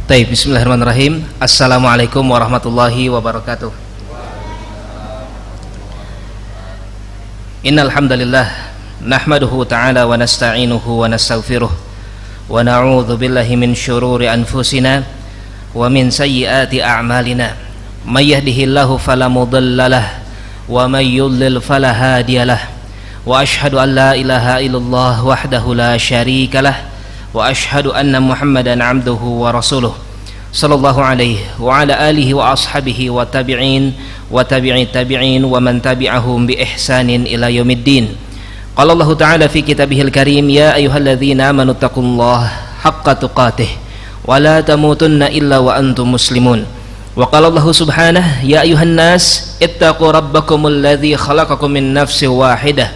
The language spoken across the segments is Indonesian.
Baik, bismillahirrahmanirrahim. Assalamualaikum warahmatullahi wabarakatuh. Innal hamdalillah nahmaduhu ta'ala wa nasta'inuhu wa nastaghfiruh wa na'udzu billahi min syururi anfusina wa min sayyiati a'malina. May yahdihillahu fala mudhillalah wa may yudlil fala hadiyalah. Wa asyhadu an la ilaha illallah wahdahu la syarikalah wa asyhadu anna Muhammadan abduhu wa rasuluh sallallahu alaihi wa ala alihi wa ashabihi wa tabi'in wa tabi'i tabi'in wa man tabi'ahum bi ihsanin ila yaumiddin. Qala Allah ta'ala fi kitabihil karim, ya ayyuhalladzina amanu taqullaha haqqa tuqatih wa la tamutunna illa wa antum muslimun. Wa qala Allah subhanahu, ya ayyuhan nas ittaqu rabbakumul ladzi khalaqakum min nafsin wahidah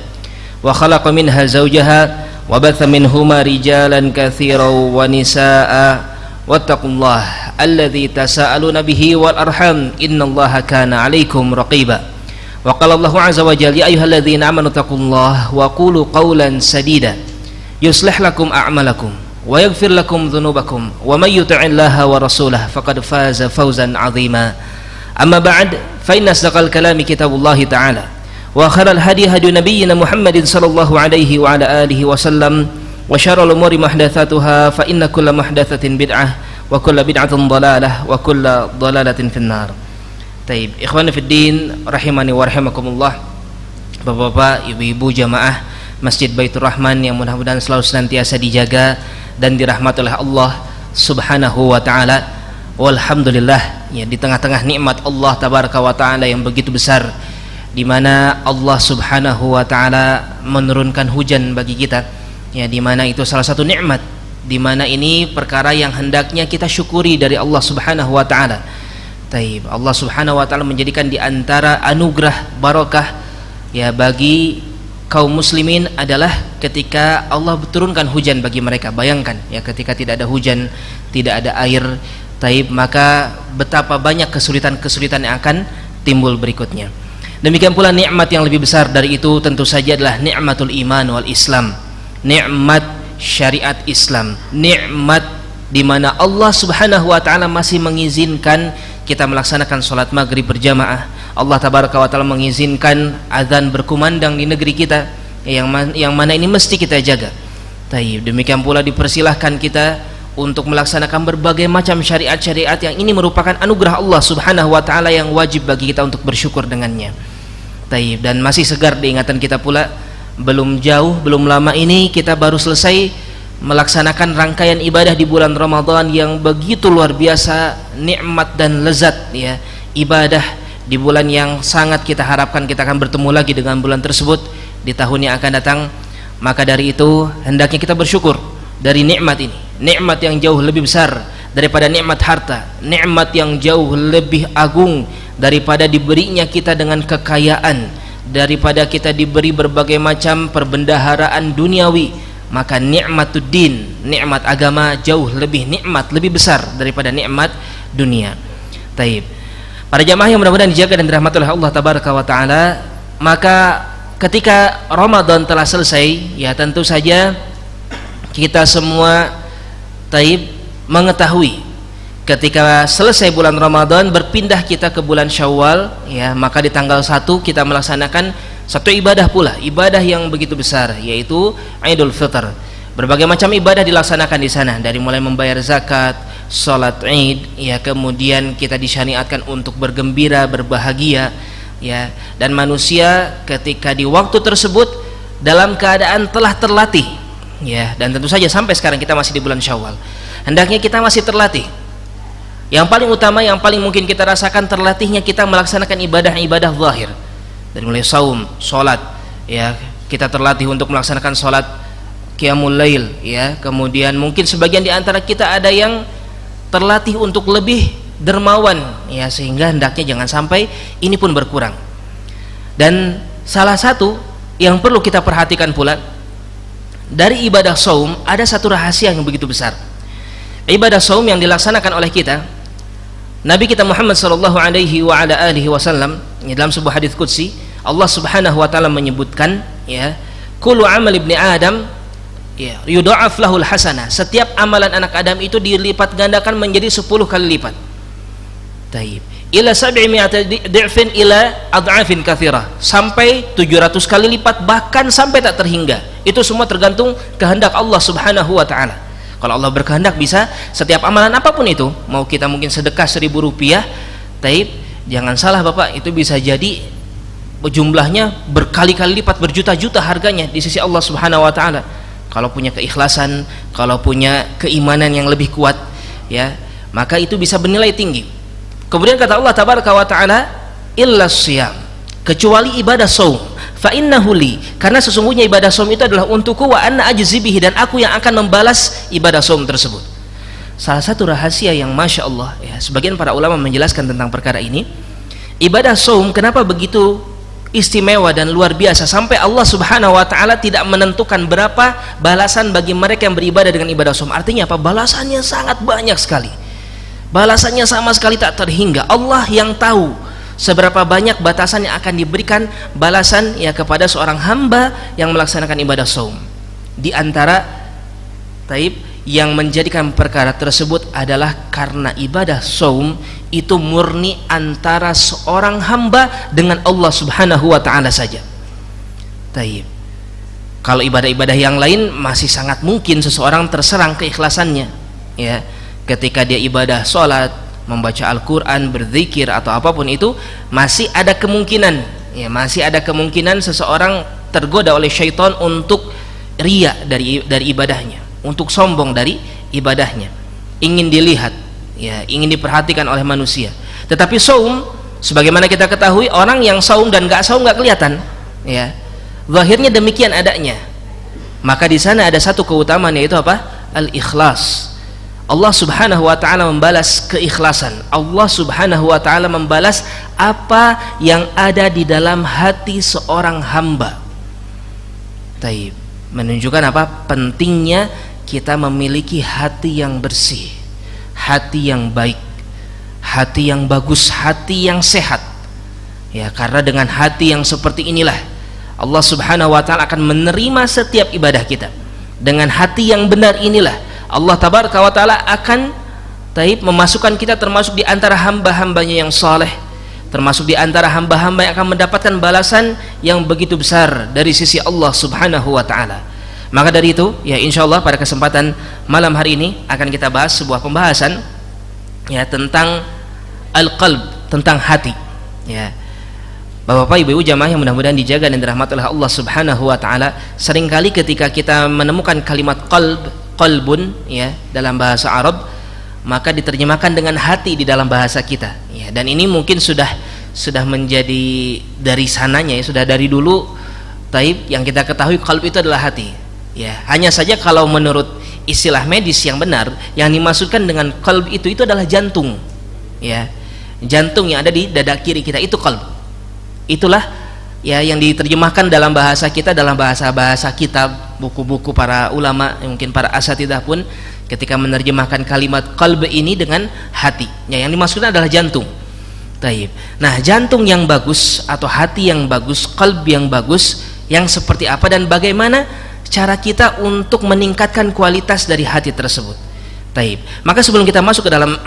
wa khalaqa minha zawjaha wa batha minhuma rijalan katsiran wa nisaa'a wattaqullaha alladzi tasaaluna bihi wal arham innallaha kana 'alaikum raqiba. Wa qala Allahu 'azza wa jalla, ya ayyuhalladzina amanu taqullaha wa qulu qawlan sadida yuslih lakum a'malakum wa yaghfir lakum dhunubakum wa may yuti'illaha wa rasulahu faqad faza fawzan 'azima. Amma ba'd, fa inna asdaqal kalami kitabullahi ta'ala wa khairal hadi hadi nabiyyina Muhammadin sallallahu alaihi wa ala alihi wasallam wa syarrul umuri muhdatsatuha fa inna kulla muhdatsatin bid'ah wa kulla bid'atin dhalalah wa kulla dhalalatin finnar. Taib, ikhwani fid din rahimani wa rahimakumullah. Bapak-bapak, ibu-ibu jamaah Masjid Baitur Rahman yang mudah-mudahan selalu senantiasa dijaga dan dirahmati oleh Allah Subhanahu wa taala. Walhamdulillah, ya, di tengah-tengah nikmat Allah tabaraka wa taala yang begitu besar, di mana Allah Subhanahu wa taala menurunkan hujan bagi kita, ya, di mana itu salah satu nikmat, di mana ini perkara yang hendaknya kita syukuri dari Allah Subhanahu wa taala. Taib, Allah Subhanahu wa taala menjadikan di antara anugerah barakah, ya, bagi kaum muslimin adalah ketika Allah turunkan hujan bagi mereka. Bayangkan, ya, ketika tidak ada hujan, tidak ada air, taib, maka betapa banyak kesulitan-kesulitan yang akan timbul berikutnya. Demikian pula nikmat yang lebih besar dari itu tentu saja adalah nikmatul iman wal Islam, nikmat syariat Islam, nikmat di mana Allah Subhanahu wa taala masih mengizinkan kita melaksanakan salat maghrib berjamaah. Allah tabaraka wa taala mengizinkan azan berkumandang di negeri kita, yang mana ini mesti kita jaga. Taib, demikian pula dipersilahkan kita untuk melaksanakan berbagai macam syariat-syariat yang ini merupakan anugerah Allah Subhanahu wa taala yang wajib bagi kita untuk bersyukur dengannya. Taib, dan masih segar diingatan kita pula, belum jauh, belum lama ini kita baru selesai melaksanakan rangkaian ibadah di bulan Ramadan yang begitu luar biasa nikmat dan lezat, ya, ibadah di bulan yang sangat kita harapkan kita akan bertemu lagi dengan bulan tersebut di tahun yang akan datang. Maka dari itu hendaknya kita bersyukur dari nikmat ini, nikmat yang jauh lebih besar daripada nikmat harta, nikmat yang jauh lebih agung daripada diberinya kita dengan kekayaan, daripada kita diberi berbagai macam perbendaharaan duniawi. Maka nikmatuddin, nikmat agama jauh lebih nikmat, lebih besar daripada nikmat dunia. Taib, para jamaah yang mudah-mudahan dijaga dan dirahmati oleh Allah tabaraka wa taala, maka ketika Ramadan telah selesai, ya, tentu saja kita semua, taib, mengetahui ketika selesai bulan Ramadan berpindah kita ke bulan Syawal, ya, maka di tanggal 1 kita melaksanakan satu ibadah pula, ibadah yang begitu besar, yaitu Idul Fitr. Berbagai macam ibadah dilaksanakan di sana, dari mulai membayar zakat, salat Id, ya, kemudian kita disyariatkan untuk bergembira, berbahagia, ya, dan manusia ketika di waktu tersebut dalam keadaan telah terlatih, ya, dan tentu saja sampai sekarang kita masih di bulan Syawal, hendaknya kita masih terlatih. Yang paling utama, yang paling mungkin kita rasakan terlatihnya kita melaksanakan ibadah-ibadah zahir, dari mulai saum, salat, ya, kita terlatih untuk melaksanakan salat qiyamul lail, ya, kemudian mungkin sebagian di antara kita ada yang terlatih untuk lebih dermawan, ya, sehingga hendaknya jangan sampai ini pun berkurang. Dan salah satu yang perlu kita perhatikan pula dari ibadah saum, ada satu rahasia yang begitu besar. Ibadah saum yang dilaksanakan oleh kita, Nabi kita Muhammad sallallahu alaihi wa ala alihi wasallam, dalam sebuah hadis qudsi Allah Subhanahu wa taala menyebutkan, ya, kullu amal ibni Adam Ya, yudha'af lahul hasanah. Setiap amalan anak Adam itu dilipat gandakan menjadi 10 kali lipat. Taib. Ila 700 di'fin ila ad'afin katsirah, sampai 700 kali lipat, bahkan sampai tak terhingga. Itu semua tergantung kehendak Allah Subhanahu wa taala. Kalau Allah berkehendak bisa setiap amalan apapun itu, mau kita mungkin sedekah 1.000 rupiah, taib, jangan salah Bapak, itu bisa jadi jumlahnya berkali-kali lipat, berjuta-juta harganya di sisi Allah Subhanahu wa taala. Kalau punya keikhlasan, kalau punya keimanan yang lebih kuat, ya, maka itu bisa bernilai tinggi. Kemudian kata Allah tabaraka wa taala, illa siyam, kecuali ibadah saum, fa innahu li, karena sesungguhnya ibadah saum itu adalah untukku, wa anna ajzi bihi, dan aku yang akan membalas ibadah saum tersebut. Salah satu rahasia yang masya Allah, ya, sebagian para ulama menjelaskan tentang perkara ini, ibadah saum kenapa begitu istimewa dan luar biasa sampai Allah Subhanahu wa taala tidak menentukan berapa balasan bagi mereka yang beribadah dengan ibadah saum. Artinya apa? Balasannya sangat banyak sekali. Balasannya sama sekali tak terhingga. Allah yang tahu seberapa banyak batasan yang akan diberikan balasan ya kepada seorang hamba yang melaksanakan ibadah saum. Di antara taib yang menjadikan perkara tersebut adalah karena ibadah saum itu murni antara seorang hamba dengan Allah Subhanahu wa taala saja. Taib. Kalau ibadah-ibadah yang lain masih sangat mungkin seseorang terserang keikhlasannya, ya. Ketika dia ibadah sholat, membaca Al-Quran, berzikir atau apapun itu, masih ada kemungkinan, ya, masih ada kemungkinan seseorang tergoda oleh syaitan untuk riya dari ibadahnya, untuk sombong dari ibadahnya, ingin dilihat, ya, ingin diperhatikan oleh manusia. Tetapi saum, sebagaimana kita ketahui, orang yang saum dan gak saum gak kelihatan, ya, zahirnya demikian adanya. Maka di sana ada satu keutamaan, yaitu apa? Al-ikhlas. Allah Subhanahu wa taala membalas keikhlasan. Allah Subhanahu wa taala membalas apa yang ada di dalam hati seorang hamba. Taib. Menunjukkan apa? Pentingnya kita memiliki hati yang bersih, hati yang baik, hati yang bagus, hati yang sehat. Ya, karena dengan hati yang seperti inilah Allah Subhanahu wa taala akan menerima setiap ibadah kita. Dengan hati yang benar inilah Allah tabaraka wa ta'ala akan memasukkan kita termasuk di antara hamba-hambanya yang saleh, termasuk di antara hamba-hamba yang akan mendapatkan balasan yang begitu besar dari sisi Allah Subhanahu wa ta'ala. Maka dari itu, ya, insyaallah pada kesempatan malam hari ini akan kita bahas sebuah pembahasan, ya, tentang al-qalb, tentang hati, ya. Bapak-bapak, ibu-ibu jamaah yang mudah-mudahan dijaga dan dirahmati oleh Allah Subhanahu wa ta'ala, seringkali ketika kita menemukan kalimat qalbun, ya, dalam bahasa Arab, maka diterjemahkan dengan hati di dalam bahasa kita, ya. Dan ini mungkin sudah menjadi dari sananya, ya, sudah dari dulu taib yang kita ketahui qalb itu adalah hati, ya. Hanya saja kalau menurut istilah medis yang benar, yang dimaksudkan dengan qalb itu adalah jantung, ya. Jantung yang ada di dada kiri kita itu qalb. Itulah, ya, yang diterjemahkan dalam bahasa kita, dalam bahasa kitab, buku-buku para ulama, mungkin para asatidah pun ketika menerjemahkan kalimat qalb ini dengan hati, ya, yang dimaksudkan adalah jantung. Taib. Nah, jantung yang bagus atau hati yang bagus, qalb yang bagus, yang seperti apa dan bagaimana cara kita untuk meningkatkan kualitas dari hati tersebut. Taib. Maka sebelum kita masuk ke dalam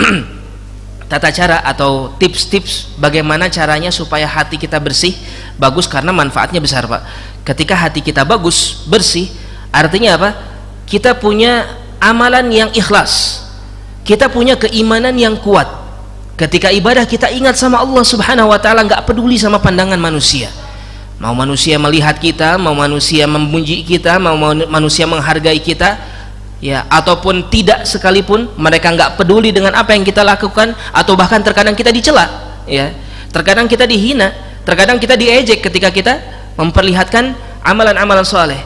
tata cara atau tips-tips bagaimana caranya supaya hati kita bersih, bagus, karena manfaatnya besar, Pak. Ketika hati kita bagus, bersih, artinya apa? Kita punya amalan yang ikhlas, kita punya keimanan yang kuat. Ketika ibadah kita ingat sama Allah Subhanahu wa taala, nggak peduli sama pandangan manusia. Mau manusia melihat kita, mau manusia memuji kita, mau manusia menghargai kita, ya, ataupun tidak sekalipun, mereka nggak peduli dengan apa yang kita lakukan, atau bahkan terkadang kita dicela, ya, terkadang kita dihina, terkadang kita diejek ketika kita memperlihatkan amalan-amalan soleh.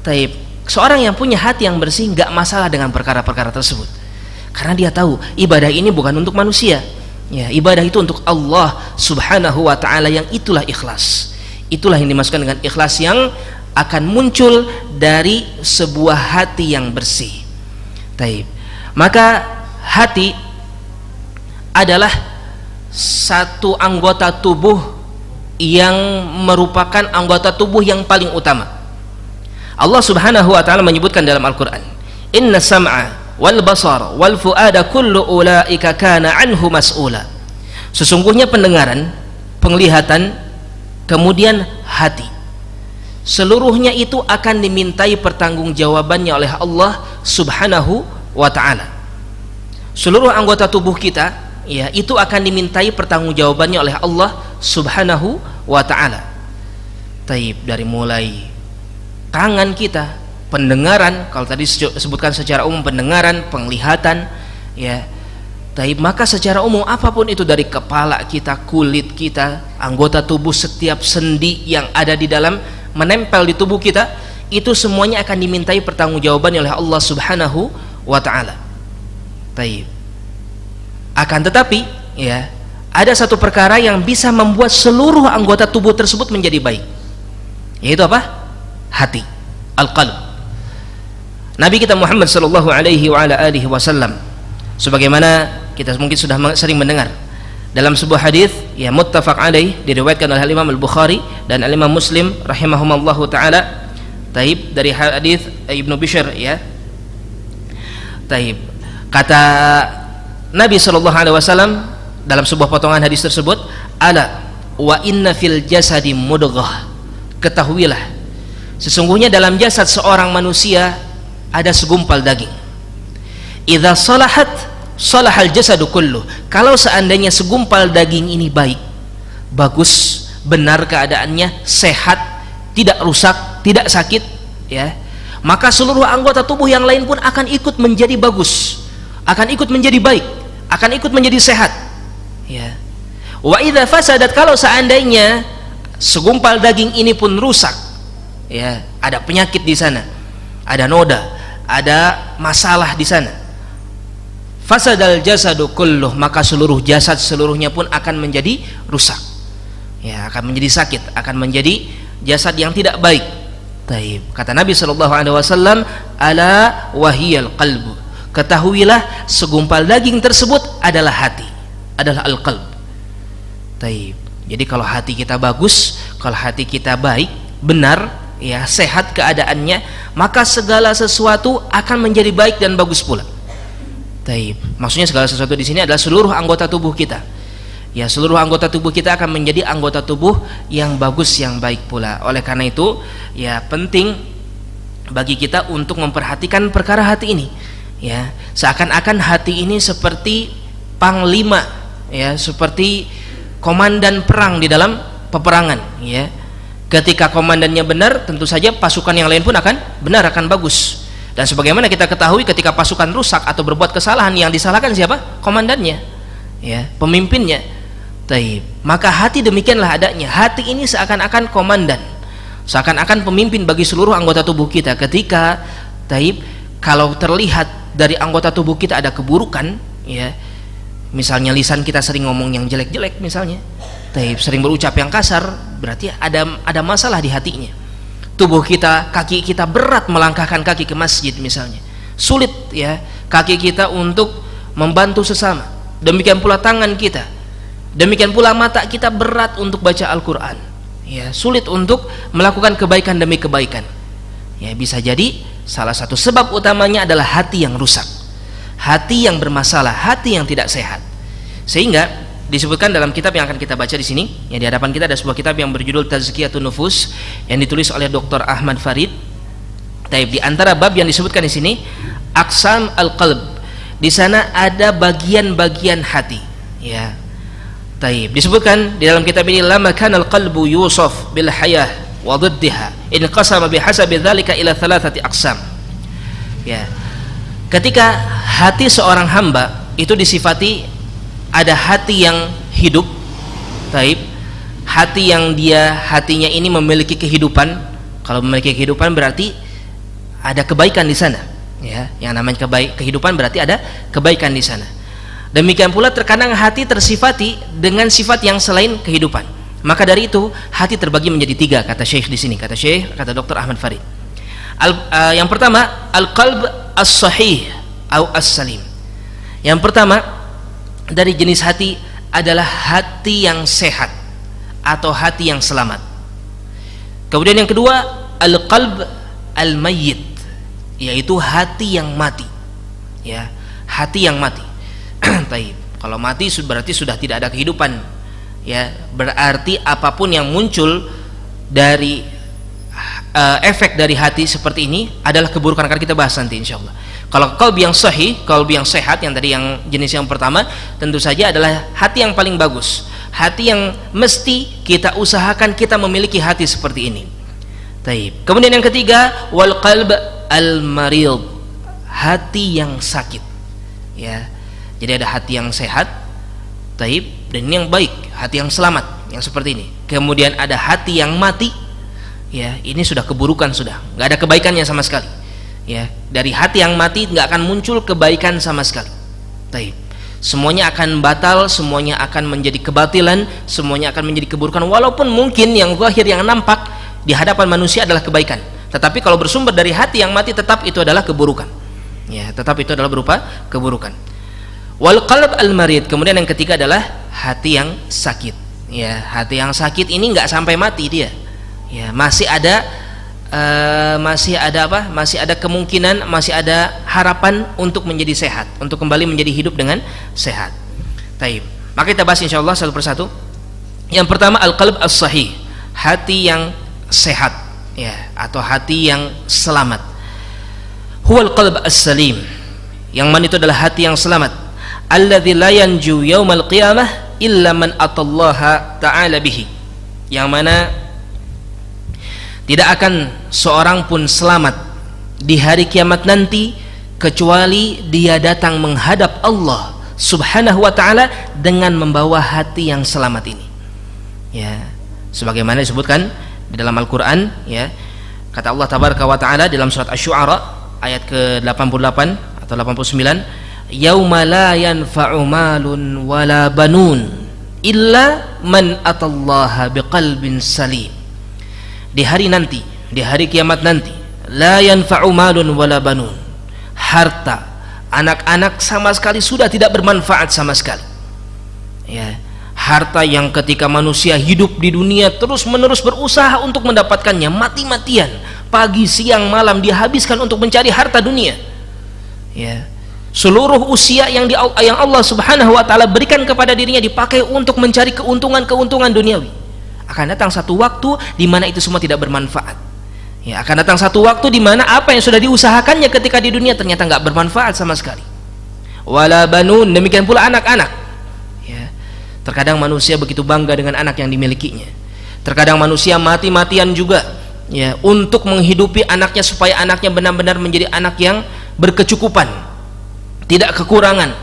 Taib. Seorang yang punya hati yang bersih nggak masalah dengan perkara-perkara tersebut, karena dia tahu ibadah ini bukan untuk manusia, ya, ibadah itu untuk Allah Subhanahu wa ta'ala, yang itulah ikhlas. Itulah yang dimaksudkan dengan ikhlas, yang akan muncul dari sebuah hati yang bersih. Taib. Maka hati adalah satu anggota tubuh yang merupakan anggota tubuh yang paling utama. Allah Subhanahu wa taala menyebutkan dalam Al-Qur'an, "Inna sam'a wal basara wal fuada kullu ulaika kana anhu mas'ula." Sesungguhnya pendengaran, penglihatan, kemudian hati, seluruhnya itu akan dimintai pertanggungjawabannya oleh Allah Subhanahu wa taala. Seluruh anggota tubuh kita, ya, itu akan dimintai pertanggungjawabannya oleh Allah Subhanahu wa taala. Taib, dari mulai tangan kita, pendengaran, kalau tadi sebutkan secara umum pendengaran, penglihatan, ya. Taib, maka secara umum apapun itu, dari kepala kita, kulit kita, anggota tubuh, setiap sendi yang ada di dalam menempel di tubuh kita, itu semuanya akan dimintai pertanggungjawabannya oleh Allah Subhanahu wa taala. Taib. Akan tetapi, ya, ada satu perkara yang bisa membuat seluruh anggota tubuh tersebut menjadi baik. Yaitu apa? Hati, al-qalb. Nabi kita Muhammad sallallahu alaihi wa ala alihi wasallam, sebagaimana kita mungkin sudah sering mendengar dalam sebuah hadis, ya, muttafaq alaih, diriwayatkan oleh Imam Al-Bukhari dan Imam Muslim rahimahumallahu taala. Taib, dari hadis Ibnu Bishr, ya. Taib. Kata Nabi sallallahu alaihi wasallam dalam sebuah potongan hadis tersebut, "Ala wa inna fil jasadi mudghah." Ketahuilah, sesungguhnya dalam jasad seorang manusia ada segumpal daging. Idza salahat salahal jasadu kullu. Kalau seandainya segumpal daging ini baik, bagus, benar keadaannya, sehat, tidak rusak, tidak sakit, ya, maka seluruh anggota tubuh yang lain pun akan ikut menjadi bagus, akan ikut menjadi baik, akan ikut menjadi sehat, ya. Wa idza fasadat, kalau seandainya segumpal daging ini pun rusak, ya, ada penyakit di sana, ada noda, ada masalah di sana, fasadal jasadu kulluh, maka seluruh jasad seluruhnya pun akan menjadi rusak, ya, akan menjadi sakit, akan menjadi jasad yang tidak baik. Taib. Kata Nabi sallallahu alaihi wasallam, "Ala wahiyal qalbu." Ketahuilah, segumpal daging tersebut adalah hati, adalah al-qalb. Taib. Jadi kalau hati kita bagus, kalau hati kita baik, benar, ya, sehat keadaannya, maka segala sesuatu akan menjadi baik dan bagus pula. Taib. Maksudnya segala sesuatu di sini adalah seluruh anggota tubuh kita. Ya, seluruh anggota tubuh kita akan menjadi anggota tubuh yang bagus, yang baik pula. Oleh karena itu, ya, penting bagi kita untuk memperhatikan perkara hati ini. Ya, seakan-akan hati ini seperti panglima, ya, seperti komandan perang di dalam peperangan, ya. Ketika komandannya benar, tentu saja pasukan yang lain pun akan benar, akan bagus. Dan sebagaimana kita ketahui, ketika pasukan rusak atau berbuat kesalahan, yang disalahkan siapa? Komandannya, ya, pemimpinnya. Taib. Maka hati demikianlah adanya. Hati ini seakan-akan komandan, seakan-akan pemimpin bagi seluruh anggota tubuh kita. Ketika, taib, kalau terlihat dari anggota tubuh kita ada keburukan, ya, misalnya lisan kita sering ngomong yang jelek-jelek misalnya, taib, sering berucap yang kasar, berarti ada masalah di hatinya. Tubuh kita, kaki kita berat melangkahkan kaki ke masjid misalnya, sulit, ya, kaki kita untuk membantu sesama. Demikian pula tangan kita, demikian pula mata kita berat untuk baca Al-Quran, ya, sulit untuk melakukan kebaikan demi kebaikan. Ya, bisa jadi salah satu sebab utamanya adalah hati yang rusak, hati yang bermasalah, hati yang tidak sehat. Sehingga disebutkan dalam kitab yang akan kita baca di sini, yang di hadapan kita ada sebuah kitab yang berjudul Tazkiyatun Nufus, yang ditulis oleh Dr. Ahmad Farid. Taib, di antara bab yang disebutkan di sini, Aqsam al-qalb. Di sana ada bagian-bagian hati, ya. Taib, disebutkan di dalam kitab ini, lama kana al-qalbu yusaf bil hayah wa dhiddiha in qasama bihasabi dzalika ila thalathati aqsam. Ya. Ketika hati seorang hamba itu disifati ada hati yang hidup, taib, hati yang hatinya ini memiliki kehidupan. Kalau memiliki kehidupan berarti ada kebaikan di sana, ya. Yang namanya kehidupan berarti ada kebaikan di sana. Demikian pula terkadang hati tersifati dengan sifat yang selain kehidupan. Maka dari itu hati terbagi menjadi tiga, kata Syekh di sini, kata Dr. Ahmad Farid. Yang pertama, al-qalb as-sahih atau as-salim. Yang pertama dari jenis hati adalah hati yang sehat atau hati yang selamat. Kemudian yang kedua, al-qalb al-mayyit, yaitu hati yang mati. Ya, hati yang mati. Taib. Kalau mati berarti sudah tidak ada kehidupan. Ya, berarti apapun yang muncul dari efek dari hati seperti ini adalah keburukan. Akan kita bahas nanti insyaallah. Kalau qalb yang sahih, qalb yang sehat, yang tadi yang jenis yang pertama, tentu saja adalah hati yang paling bagus, hati yang mesti kita usahakan kita memiliki hati seperti ini. Taib. Kemudian yang ketiga, wal qalb al marid, hati yang sakit. Ya, jadi ada hati yang sehat, taib, dan ini yang baik, hati yang selamat, yang seperti ini. Kemudian ada hati yang mati. Ya, ini sudah keburukan, sudah nggak ada kebaikannya sama sekali. Ya, dari hati yang mati nggak akan muncul kebaikan sama sekali. Taib. Semuanya akan batal, semuanya akan menjadi kebatilan, semuanya akan menjadi keburukan. Walaupun mungkin yang zahir, yang nampak di hadapan manusia adalah kebaikan, tetapi kalau bersumber dari hati yang mati, tetap itu adalah keburukan. Ya, tetap itu adalah berupa keburukan. Wal qalb al marid. Kemudian yang ketiga adalah hati yang sakit. Ya, hati yang sakit ini nggak sampai mati dia. Ya, masih ada apa? Masih ada kemungkinan, masih ada harapan untuk menjadi sehat, untuk kembali menjadi hidup dengan sehat. Taib. Maka kita bahas insyaallah satu persatu. Yang pertama al-qalb as-sahih, hati yang sehat, ya, atau hati yang selamat. Huwal qalb as-salim, yang mana itu adalah hati yang selamat. Alladzi la yanju yaumal qiyamah illa man atallaha ta'ala bihi, yang mana tidak akan seorang pun selamat di hari kiamat nanti kecuali dia datang menghadap Allah Subhanahu wa ta'ala dengan membawa hati yang selamat ini. Ya, sebagaimana disebutkan di dalam Al-Qur'an, ya, kata Allah tabaraka wa ta'ala dalam surat Asy-Syu'ara ayat ke-88 atau 89, yauma la yanfa'u malun wala banun illa man atallaha biqalbin salim. Di hari nanti, di hari kiamat nanti, la yanfa'u malun wala banun, harta, anak-anak sama sekali sudah tidak bermanfaat sama sekali. Ya, harta yang ketika manusia hidup di dunia terus menerus berusaha untuk mendapatkannya, mati-matian, pagi siang malam dihabiskan untuk mencari harta dunia. Ya, seluruh usia yang Allah Subhanahu wa ta'ala berikan kepada dirinya dipakai untuk mencari keuntungan duniawi. Akan datang satu waktu di mana itu semua tidak bermanfaat. Ya, akan datang satu waktu di mana apa yang sudah diusahakannya ketika di dunia ternyata nggak bermanfaat sama sekali. Wala banun, demikian pula anak-anak. Ya, terkadang manusia begitu bangga dengan anak yang dimilikinya. Terkadang manusia mati-matian juga, ya, untuk menghidupi anaknya supaya anaknya benar-benar menjadi anak yang berkecukupan, tidak kekurangan.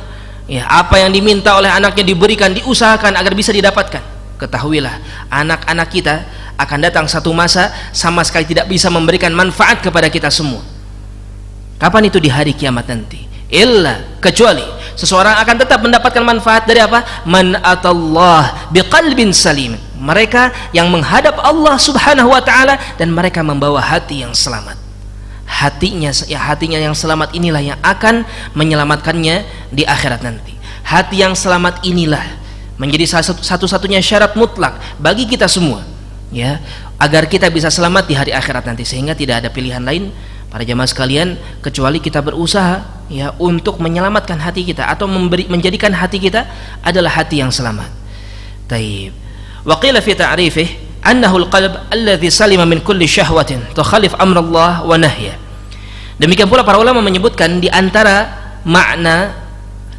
Ya, apa yang diminta oleh anaknya diberikan, diusahakan agar bisa didapatkan. Ketahuilah, anak-anak kita akan datang satu masa sama sekali tidak bisa memberikan manfaat kepada kita semua. Kapan itu? Di hari kiamat nanti. Illa, kecuali seseorang akan tetap mendapatkan manfaat dari apa? Man atallah biqalbin salim, mereka yang menghadap Allah Subhanahu wa ta'ala dan mereka membawa hati yang selamat. Hatinya yang selamat inilah yang akan menyelamatkannya di akhirat nanti. Hati yang selamat inilah menjadi satu-satunya syarat mutlak bagi kita semua, ya, agar kita bisa selamat di hari akhirat nanti, sehingga tidak ada pilihan lain para jamaah sekalian kecuali kita berusaha, ya, untuk menyelamatkan hati kita atau menjadikan hati kita adalah hati yang selamat. Taib. Wa qila fi ta'rifih annahu al-qalb alladhi salima min kulli syahwatin tukhalif amrallah wa nahya. Demikian pula para ulama menyebutkan di antara makna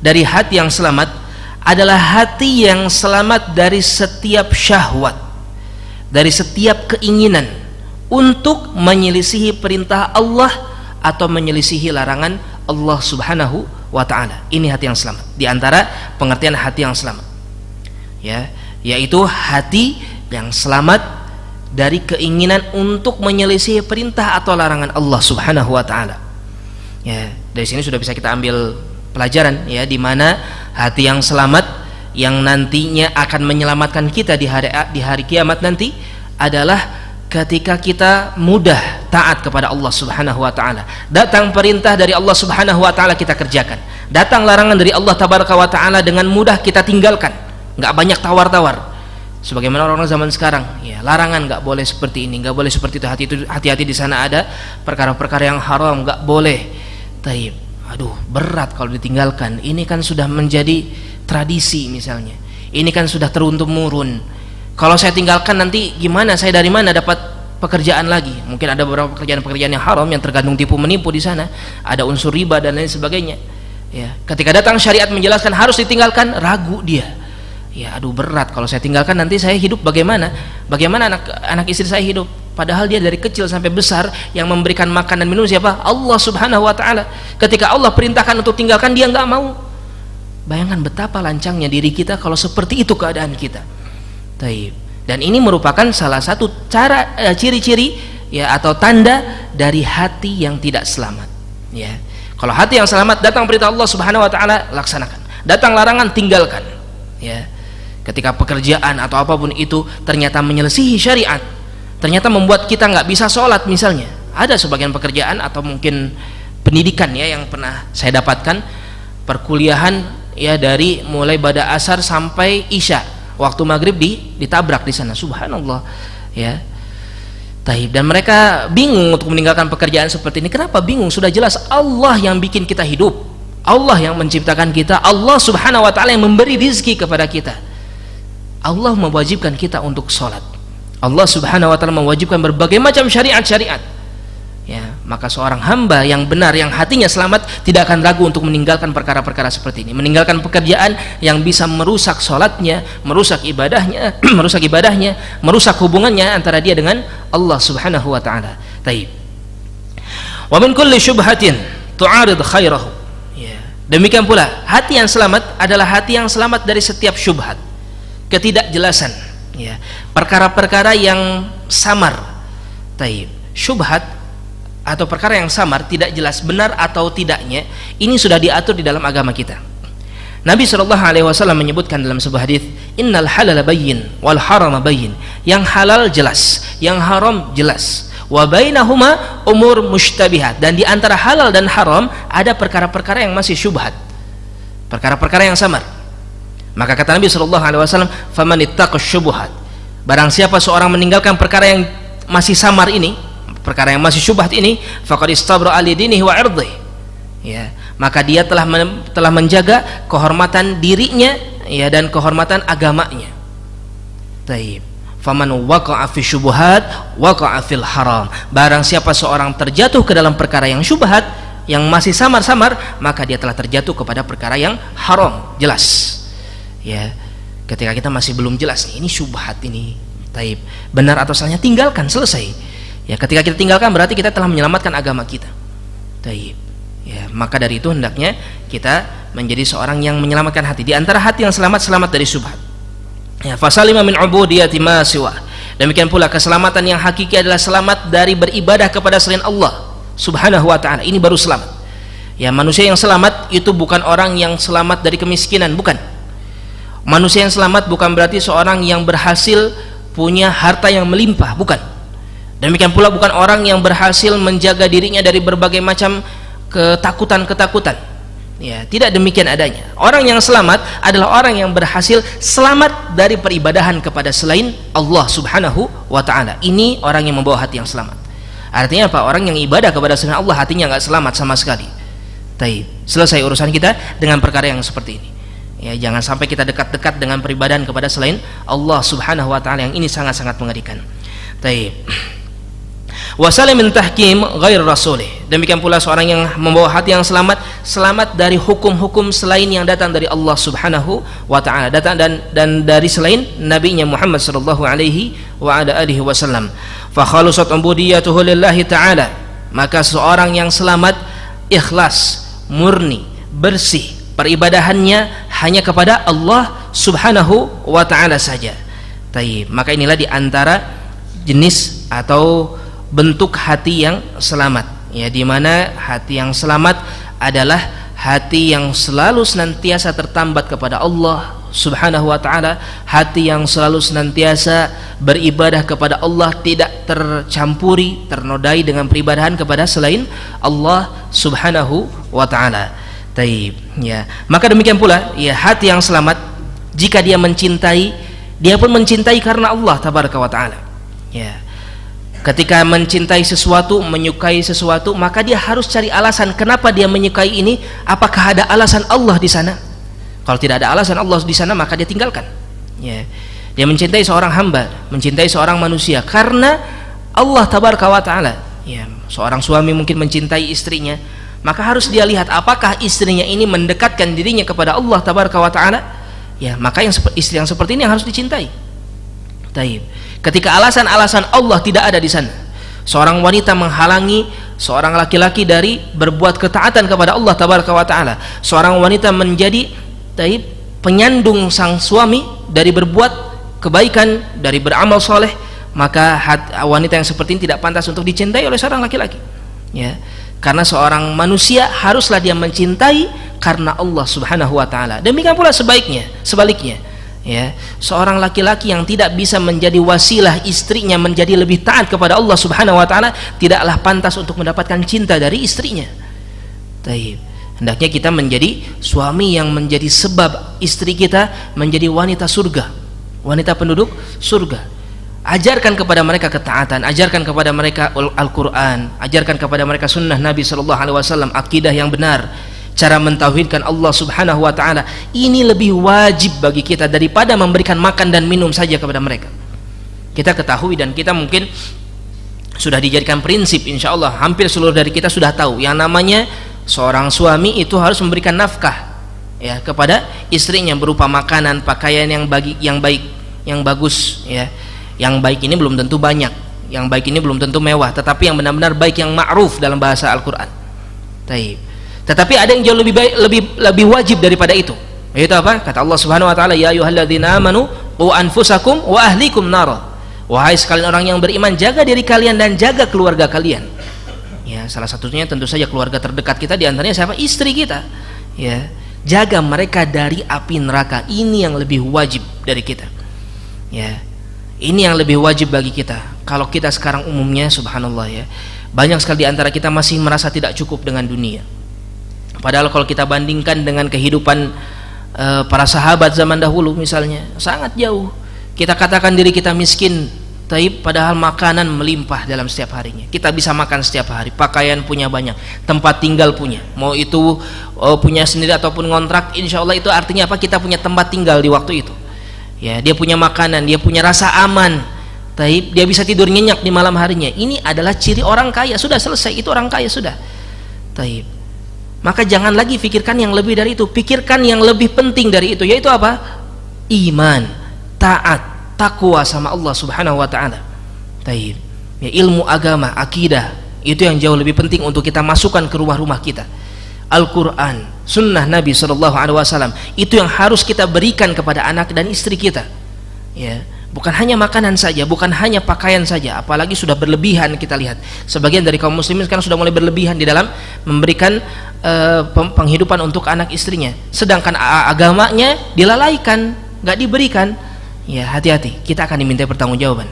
dari hati yang selamat adalah hati yang selamat dari setiap syahwat, dari setiap keinginan untuk menyelisihi perintah Allah atau menyelisihi larangan Allah Subhanahu wa ta'ala. Ini hati yang selamat, di antara pengertian hati yang selamat, ya, yaitu hati yang selamat dari keinginan untuk menyelisihi perintah atau larangan Allah Subhanahu wa ta'ala. Ya, dari sini sudah bisa kita ambil pelajaran, ya, di mana hati yang selamat yang nantinya akan menyelamatkan kita di hari kiamat nanti adalah ketika kita mudah taat kepada Allah Subhanahu wa ta'ala. Datang perintah dari Allah Subhanahu wa ta'ala kita kerjakan, datang larangan dari Allah Tabaraka wa ta'ala dengan mudah kita tinggalkan, nggak banyak tawar-tawar. sebagaimana orang-orang zaman sekarang, ya, larangan nggak boleh seperti ini, nggak boleh seperti itu, hati-hati di sana ada perkara-perkara yang haram, nggak boleh. Taib, aduh berat kalau ditinggalkan. Ini kan sudah menjadi tradisi misalnya, ini kan sudah turun-temurun. Kalau saya tinggalkan nanti gimana? Saya dari mana dapat pekerjaan lagi? Mungkin ada beberapa pekerjaan-pekerjaan yang haram yang tergantung tipu menipu di sana, ada unsur riba dan lain sebagainya. Ya, ketika datang syariat menjelaskan harus ditinggalkan, ragu dia. Ya, aduh berat kalau saya tinggalkan nanti saya hidup bagaimana? Bagaimana anak istri saya hidup? Padahal dia dari kecil sampai besar yang memberikan makan dan minum siapa? Allah Subhanahu wa taala. Ketika Allah perintahkan untuk tinggalkan, dia nggak mau. Bayangkan betapa lancangnya diri kita kalau seperti itu keadaan kita. Taib. Dan ini merupakan salah satu cara ciri-ciri ya atau tanda dari hati yang tidak selamat. Ya. Kalau hati yang selamat, datang perintah Allah Subhanahu wa taala, laksanakan. Datang larangan, tinggalkan. Ya. Ketika pekerjaan atau apapun itu ternyata menyelisihi syariat, ternyata membuat kita nggak bisa sholat misalnya. Ada sebagian pekerjaan atau mungkin pendidikan ya yang pernah saya dapatkan, perkuliahan ya dari mulai bada asar sampai isya, waktu maghrib ditabrak di sana, subhanallah ya. Taib. Dan mereka bingung untuk meninggalkan pekerjaan seperti ini. Kenapa bingung? Sudah jelas Allah yang bikin kita hidup, Allah yang menciptakan kita, Allah Subhanahu wa taala yang memberi rizki kepada kita. Allah mewajibkan kita untuk sholat. Allah Subhanahu wa taala mewajibkan berbagai macam syariat-syariat. Ya, maka seorang hamba yang benar, yang hatinya selamat, tidak akan ragu untuk meninggalkan perkara-perkara seperti ini, meninggalkan pekerjaan yang bisa merusak sholatnya, merusak ibadahnya, merusak hubungannya antara dia dengan Allah Subhanahu wa taala. Taib. Wa min kulli syubhatin tu'arid khairahu. Ya. Demikian pula hati yang selamat adalah hati yang selamat dari setiap syubhat, ketidakjelasan, ya, perkara-perkara yang samar. Taib. Syubhat atau perkara yang samar, tidak jelas benar atau tidaknya, ini sudah diatur di dalam agama kita. Nabi SAW menyebutkan dalam sebuah hadis, innal halala bayyin wal harama bayyin. Yang halal jelas, yang haram jelas. Wa bainahuma umur mushtabihat. Dan di antara halal dan haram ada perkara-perkara yang masih syubhat, perkara-perkara yang samar. Maka kata Nabi SAW, faman ittaqa syubhat, barang siapa seorang meninggalkan perkara yang masih samar ini, perkara yang masih syubhat ini, faqad istabra'a li dinihi wa 'irdihi. Ya, maka dia telah menjaga kehormatan dirinya ya dan kehormatan agamanya. Taib. Faman waqa'a fi syubhat waqa'a fil haram. Barang siapa seorang terjatuh ke dalam perkara yang syubhat, yang masih samar-samar, maka dia telah terjatuh kepada perkara yang haram, jelas. Ya, ketika kita masih belum jelas nih, ini syubhat ini, taib, benar atau salahnya, tinggalkan, selesai. Ya, ketika kita tinggalkan berarti kita telah menyelamatkan agama kita. Taib. Ya, maka dari itu hendaknya kita menjadi seorang yang menyelamatkan hati. Di antara hati yang selamat dari syubhat. Ya, fasalima min ubudiyati ma siwa. Demikian pula keselamatan yang hakiki adalah selamat dari beribadah kepada selain Allah Subhanahu wa taala. Ini baru selamat. Ya, manusia yang selamat itu bukan orang yang selamat dari kemiskinan, bukan. Manusia yang selamat bukan berarti seorang yang berhasil punya harta yang melimpah, bukan. Demikian pula bukan orang yang berhasil menjaga dirinya dari berbagai macam ketakutan-ketakutan. Ya, tidak demikian adanya. Orang yang selamat adalah orang yang berhasil selamat dari peribadahan kepada selain Allah Subhanahu wa taala. Ini orang yang membawa hati yang selamat. Artinya apa? Orang yang ibadah kepada selain Allah hatinya nggak selamat sama sekali. Taib. Selesai urusan kita dengan perkara yang seperti ini. Ya, jangan sampai kita dekat-dekat dengan peribadahan kepada selain Allah Subhanahu wa taala, yang ini sangat-sangat mengerikan. Taib. Wa salim min tahkim ghair rasulih. Demikian pula seorang yang membawa hati yang selamat dari hukum-hukum selain yang datang dari Allah Subhanahu wa taala, datang dan dari selain nabinya Muhammad sallallahu alaihi wa ala alihi wasallam. Fa khalusat ubudiyatuhu lillahi taala. Maka seorang yang selamat ikhlas, murni, bersih, peribadahannya hanya kepada Allah Subhanahu wa taala saja. Taib. Maka inilah di antara jenis atau bentuk hati yang selamat. Ya, di mana hati yang selamat adalah hati yang selalu senantiasa tertambat kepada Allah Subhanahu wa taala, hati yang selalu senantiasa beribadah kepada Allah, tidak tercampuri, ternodai dengan peribadahan kepada selain Allah Subhanahu wa taala. Taib. Ya, maka demikian pula ya hati yang selamat jika dia mencintai Dia pun mencintai karena Allah tabaraka wa taala. Ya. Ketika mencintai sesuatu, menyukai sesuatu, maka dia harus cari alasan kenapa dia menyukai ini. Apakah ada alasan Allah di sana? Kalau tidak ada alasan Allah di sana, maka dia tinggalkan. Ya. Dia mencintai seorang hamba, mencintai seorang manusia karena Allah tabaraka wa taala. Ya, seorang suami mungkin mencintai istrinya, maka harus dia lihat apakah istrinya ini mendekatkan dirinya kepada Allah tabaraka wa taala. Ya, maka istri yang seperti ini yang harus dicintai. Taib. Ketika alasan-alasan Allah tidak ada di sana, seorang wanita menghalangi seorang laki-laki dari berbuat ketaatan kepada Allah tabaraka wa taala, seorang wanita menjadi penyandung sang suami dari berbuat kebaikan, dari beramal soleh, maka wanita yang seperti ini tidak pantas untuk dicintai oleh seorang laki-laki. Ya, karena seorang manusia haruslah dia mencintai karena Allah subhanahu wa ta'ala. Demikian pula sebaliknya, ya, seorang laki-laki yang tidak bisa menjadi wasilah istrinya menjadi lebih taat kepada Allah subhanahu wa ta'ala, tidaklah pantas untuk mendapatkan cinta dari istrinya. Taib. Hendaknya kita menjadi suami yang menjadi sebab istri kita menjadi wanita surga, wanita penduduk surga. Ajarkan kepada mereka ketaatan, ajarkan kepada mereka Al-Quran, ajarkan kepada mereka sunnah Nabi SAW, akidah yang benar, cara mentauhidkan Allah subhanahu wa ta'ala. Ini lebih wajib bagi kita daripada memberikan makan dan minum saja kepada mereka. Kita ketahui dan kita mungkin sudah dijadikan prinsip, insya Allah hampir seluruh dari kita sudah tahu yang namanya seorang suami itu harus memberikan nafkah, ya, kepada istrinya berupa makanan, pakaian yang baik, yang bagus, ya. Yang baik ini belum tentu banyak, yang baik ini belum tentu mewah, tetapi yang benar-benar baik, yang ma'ruf dalam bahasa Al-Quran. Tetapi ada yang jauh lebih baik, lebih wajib daripada itu. Yaitu apa? Kata Allah Subhanahu wa taala, ya ayyuhalladzina amanu qu anfusakum wa ahlikum nar. Wahai sekalian orang yang beriman, jaga diri kalian dan jaga keluarga kalian. Ya, salah satunya tentu saja keluarga terdekat kita, di antaranya siapa? Istri kita. Ya, jaga mereka dari api neraka. Ini yang lebih wajib dari kita. Ya. Ini yang lebih wajib bagi kita. Kalau kita sekarang umumnya, subhanallah, ya, banyak sekali di antara kita masih merasa tidak cukup dengan dunia. Padahal kalau kita bandingkan dengan kehidupan para sahabat zaman dahulu misalnya, sangat jauh. Kita katakan diri kita miskin, padahal makanan melimpah dalam setiap harinya. Kita bisa makan setiap hari, pakaian punya banyak, tempat tinggal punya. Mau itu punya sendiri ataupun ngontrak, insya Allah itu artinya apa? Kita punya tempat tinggal di waktu itu. Ya, dia punya makanan, dia punya rasa aman, dia bisa tidur nyenyak di malam harinya. Ini adalah ciri orang kaya. Sudah selesai, itu orang kaya sudah. Maka jangan lagi pikirkan yang lebih dari itu, pikirkan yang lebih penting dari itu, yaitu apa? Iman, taat, takwa sama Allah subhanahu wa ta'ala. Ya, ilmu agama, akidah, itu yang jauh lebih penting untuk kita masukkan ke rumah-rumah kita. Al-Quran, sunnah Nabi SAW, itu yang harus kita berikan kepada anak dan istri kita. Ya, bukan hanya makanan saja, bukan hanya pakaian saja, apalagi sudah berlebihan. Kita lihat sebagian dari kaum muslimin sekarang sudah mulai berlebihan di dalam memberikan penghidupan untuk anak istrinya, sedangkan agamanya dilalaikan, nggak diberikan. Ya, hati-hati, kita akan diminta pertanggungjawaban.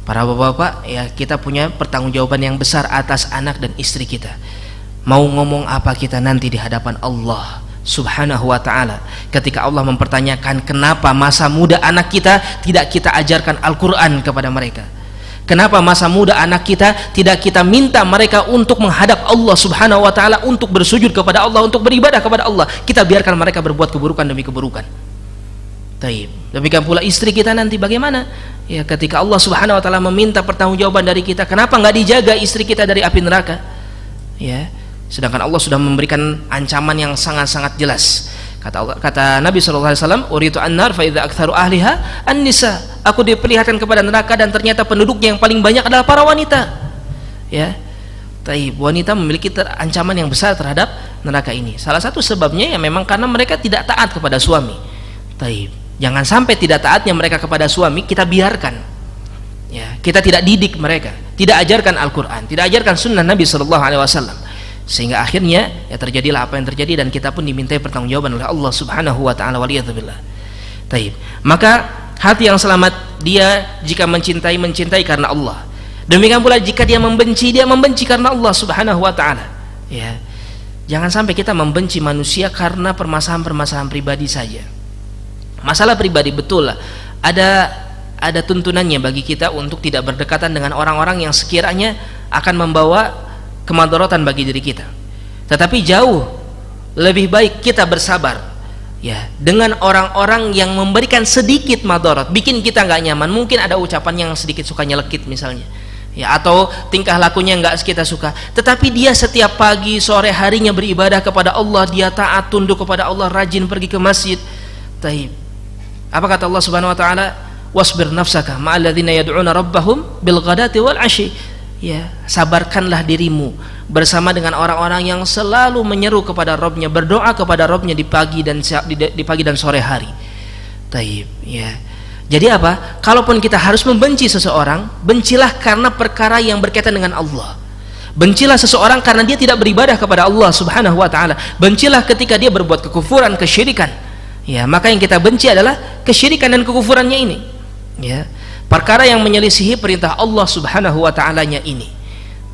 Para bapak-bapak, ya, kita punya pertanggungjawaban yang besar atas anak dan istri kita. Mau ngomong apa kita nanti di hadapan Allah subhanahu wa ta'ala ketika Allah mempertanyakan kenapa masa muda anak kita tidak kita ajarkan Al-Quran kepada mereka, kenapa masa muda anak kita tidak kita minta mereka untuk menghadap Allah subhanahu wa ta'ala, untuk bersujud kepada Allah, untuk beribadah kepada Allah. Kita biarkan mereka berbuat keburukan demi keburukan. Demikian pula istri kita nanti bagaimana? Ya, ketika Allah subhanahu wa ta'ala meminta pertanggungjawaban dari kita, kenapa nggak dijaga istri kita dari api neraka? Ya, sedangkan Allah sudah memberikan ancaman yang sangat-sangat jelas. Kata Nabi SAW, uritu an-nar fa idza aktsaru ahliha an-nisa. Aku diperlihatkan kepada neraka dan ternyata penduduknya yang paling banyak adalah para wanita. Ya, wanita memiliki ancaman yang besar terhadap neraka ini. Salah satu sebabnya ya memang karena mereka tidak taat kepada suami. Jangan sampai tidak taatnya mereka kepada suami kita biarkan. Ya, kita tidak didik mereka, tidak ajarkan Al-Quran, tidak ajarkan sunnah Nabi SAW, sehingga akhirnya ya terjadilah apa yang terjadi dan kita pun dimintai pertanggungjawaban oleh Allah subhanahu wa ta'ala, waliyadzubillah. Maka hati yang selamat dia jika mencintai karena Allah. Demikian pula jika dia membenci karena Allah subhanahu wa ta'ala. Ya, jangan sampai kita membenci manusia karena permasalahan-permasalahan pribadi saja. Masalah pribadi betul lah, ada tuntunannya bagi kita untuk tidak berdekatan dengan orang-orang yang sekiranya akan membawa kemadaratan bagi diri kita. Tetapi jauh lebih baik kita bersabar ya dengan orang-orang yang memberikan sedikit madarat, bikin kita nggak nyaman. Mungkin ada ucapan yang sedikit suka nyelekit misalnya ya, atau tingkah lakunya nggak kita suka, tetapi dia setiap pagi sore harinya beribadah kepada Allah, dia taat tunduk kepada Allah, rajin pergi ke masjid. Taib. Apa kata Allah Subhanahu wa taala? Wasbir nafsaka ma'al ladzina yad'una rabbahum bil ghadati wal 'ashi. Ya, sabarkanlah dirimu bersama dengan orang-orang yang selalu menyeru kepada Rabbnya, berdoa kepada Rabbnya di pagi dan sore hari. Taib, ya. Jadi apa? Kalaupun kita harus membenci seseorang, bencilah karena perkara yang berkaitan dengan Allah. Bencilah seseorang karena dia tidak beribadah kepada Allah Subhanahu wa taala. Bencilah ketika dia berbuat kekufuran, kesyirikan. Ya, maka yang kita benci adalah kesyirikan dan kekufurannya ini. Ya. Perkara yang menyelisihi perintah Allah Subhanahu wa ta'alanya ini.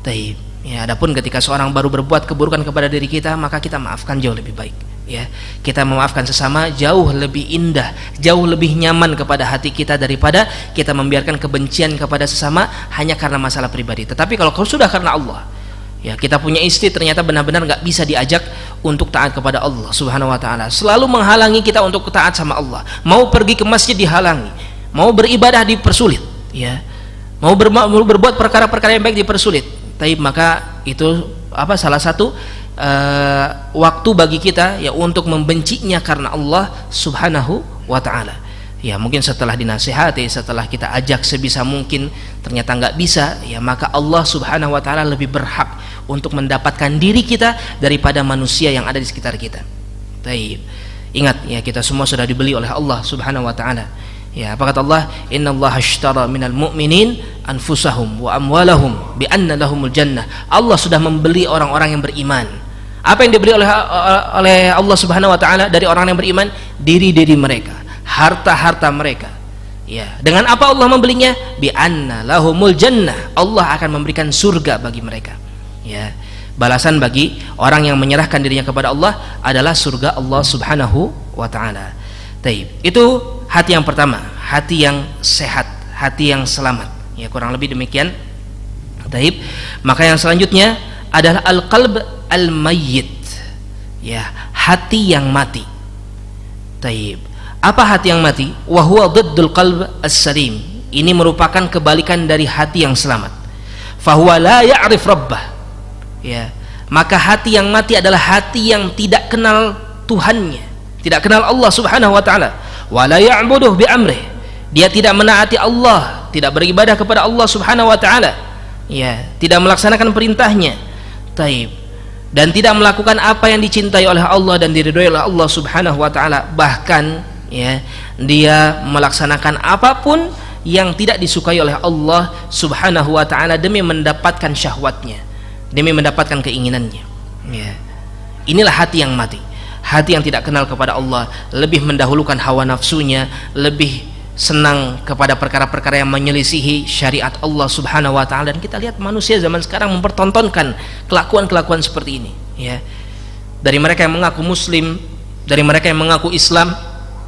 Taib. Ya, adapun ketika seorang baru berbuat keburukan kepada diri kita, maka kita maafkan jauh lebih baik. Ya, kita memaafkan sesama jauh lebih indah, jauh lebih nyaman kepada hati kita daripada kita membiarkan kebencian kepada sesama hanya karena masalah pribadi. Tetapi kalau sudah karena Allah, ya, kita punya istri ternyata benar-benar nggak bisa diajak untuk taat kepada Allah Subhanahu wa ta'ala, selalu menghalangi kita untuk taat sama Allah, mau pergi ke masjid dihalangi, mau beribadah dipersulit, ya, mau berbuat perkara-perkara yang baik dipersulit. Taib, maka itu salah satu waktu bagi kita ya untuk membencinya karena Allah Subhanahu wa ta'ala. Ya, mungkin setelah dinasihati, setelah kita ajak sebisa mungkin ternyata nggak bisa, ya, maka Allah Subhanahu wa ta'ala lebih berhak untuk mendapatkan diri kita daripada manusia yang ada di sekitar kita. Taib. Ingat ya, kita semua sudah dibeli oleh Allah Subhanahu wa ta'ala. Ya, apa kata Allah? Innallaha ashtara minal mu'minin anfusahum wa amwalahum bi anna lahumul jannah. Allah sudah membeli orang-orang yang beriman. Apa yang dibeli oleh Allah Subhanahu wa taala dari orang yang beriman? Diri-diri mereka, harta-harta mereka. Ya, dengan apa Allah membelinya? Bi anna lahumul jannah. Allah akan memberikan surga bagi mereka. Ya. Balasan bagi orang yang menyerahkan dirinya kepada Allah adalah surga Allah Subhanahu wa taala. Taib. Itu hati yang pertama, hati yang sehat, hati yang selamat. Ya, kurang lebih demikian. Taib. Maka yang selanjutnya adalah al-qalb al-mayyit. Ya, hati yang mati. Taib. Apa hati yang mati? Wa huwa diddul qalb as-salim. Ini merupakan kebalikan dari hati yang selamat. Fa huwa la ya'rif rabbah. Ya. Maka hati yang mati adalah hati yang tidak kenal Tuhannya, tidak kenal Allah Subhanahu wa taala. Wa la ya'buduhu bi amrih. Dia tidak menaati Allah, tidak beribadah kepada Allah Subhanahu wa taala. Ya, tidak melaksanakan perintahnya. Taib. Dan tidak melakukan apa yang dicintai oleh Allah dan diridhoi oleh Allah Subhanahu wa taala. Bahkan ya, dia melaksanakan apapun yang tidak disukai oleh Allah Subhanahu wa taala demi mendapatkan syahwatnya, demi mendapatkan keinginannya. Ya. Inilah hati yang mati. Hati yang tidak kenal kepada Allah, lebih mendahulukan hawa nafsunya, lebih senang kepada perkara-perkara yang menyelisihi syariat Allah Subhanahu wa taala. Dan kita lihat manusia zaman sekarang mempertontonkan kelakuan-kelakuan seperti ini, ya. Dari mereka yang mengaku muslim, dari mereka yang mengaku Islam,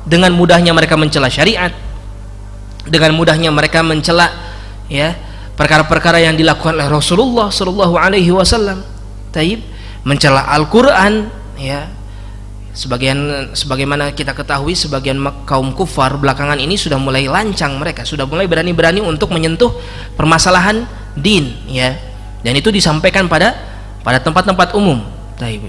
dengan mudahnya mereka mencela syariat, dengan mudahnya mereka mencela ya perkara-perkara yang dilakukan oleh Rasulullah sallallahu alaihi wasallam. Taib, mencela Al-Qur'an, ya. Sebagaimana kita ketahui, sebagian kaum kufar belakangan ini sudah mulai lancang, mereka sudah mulai berani-berani untuk menyentuh permasalahan din, ya. Dan itu disampaikan pada tempat-tempat umum.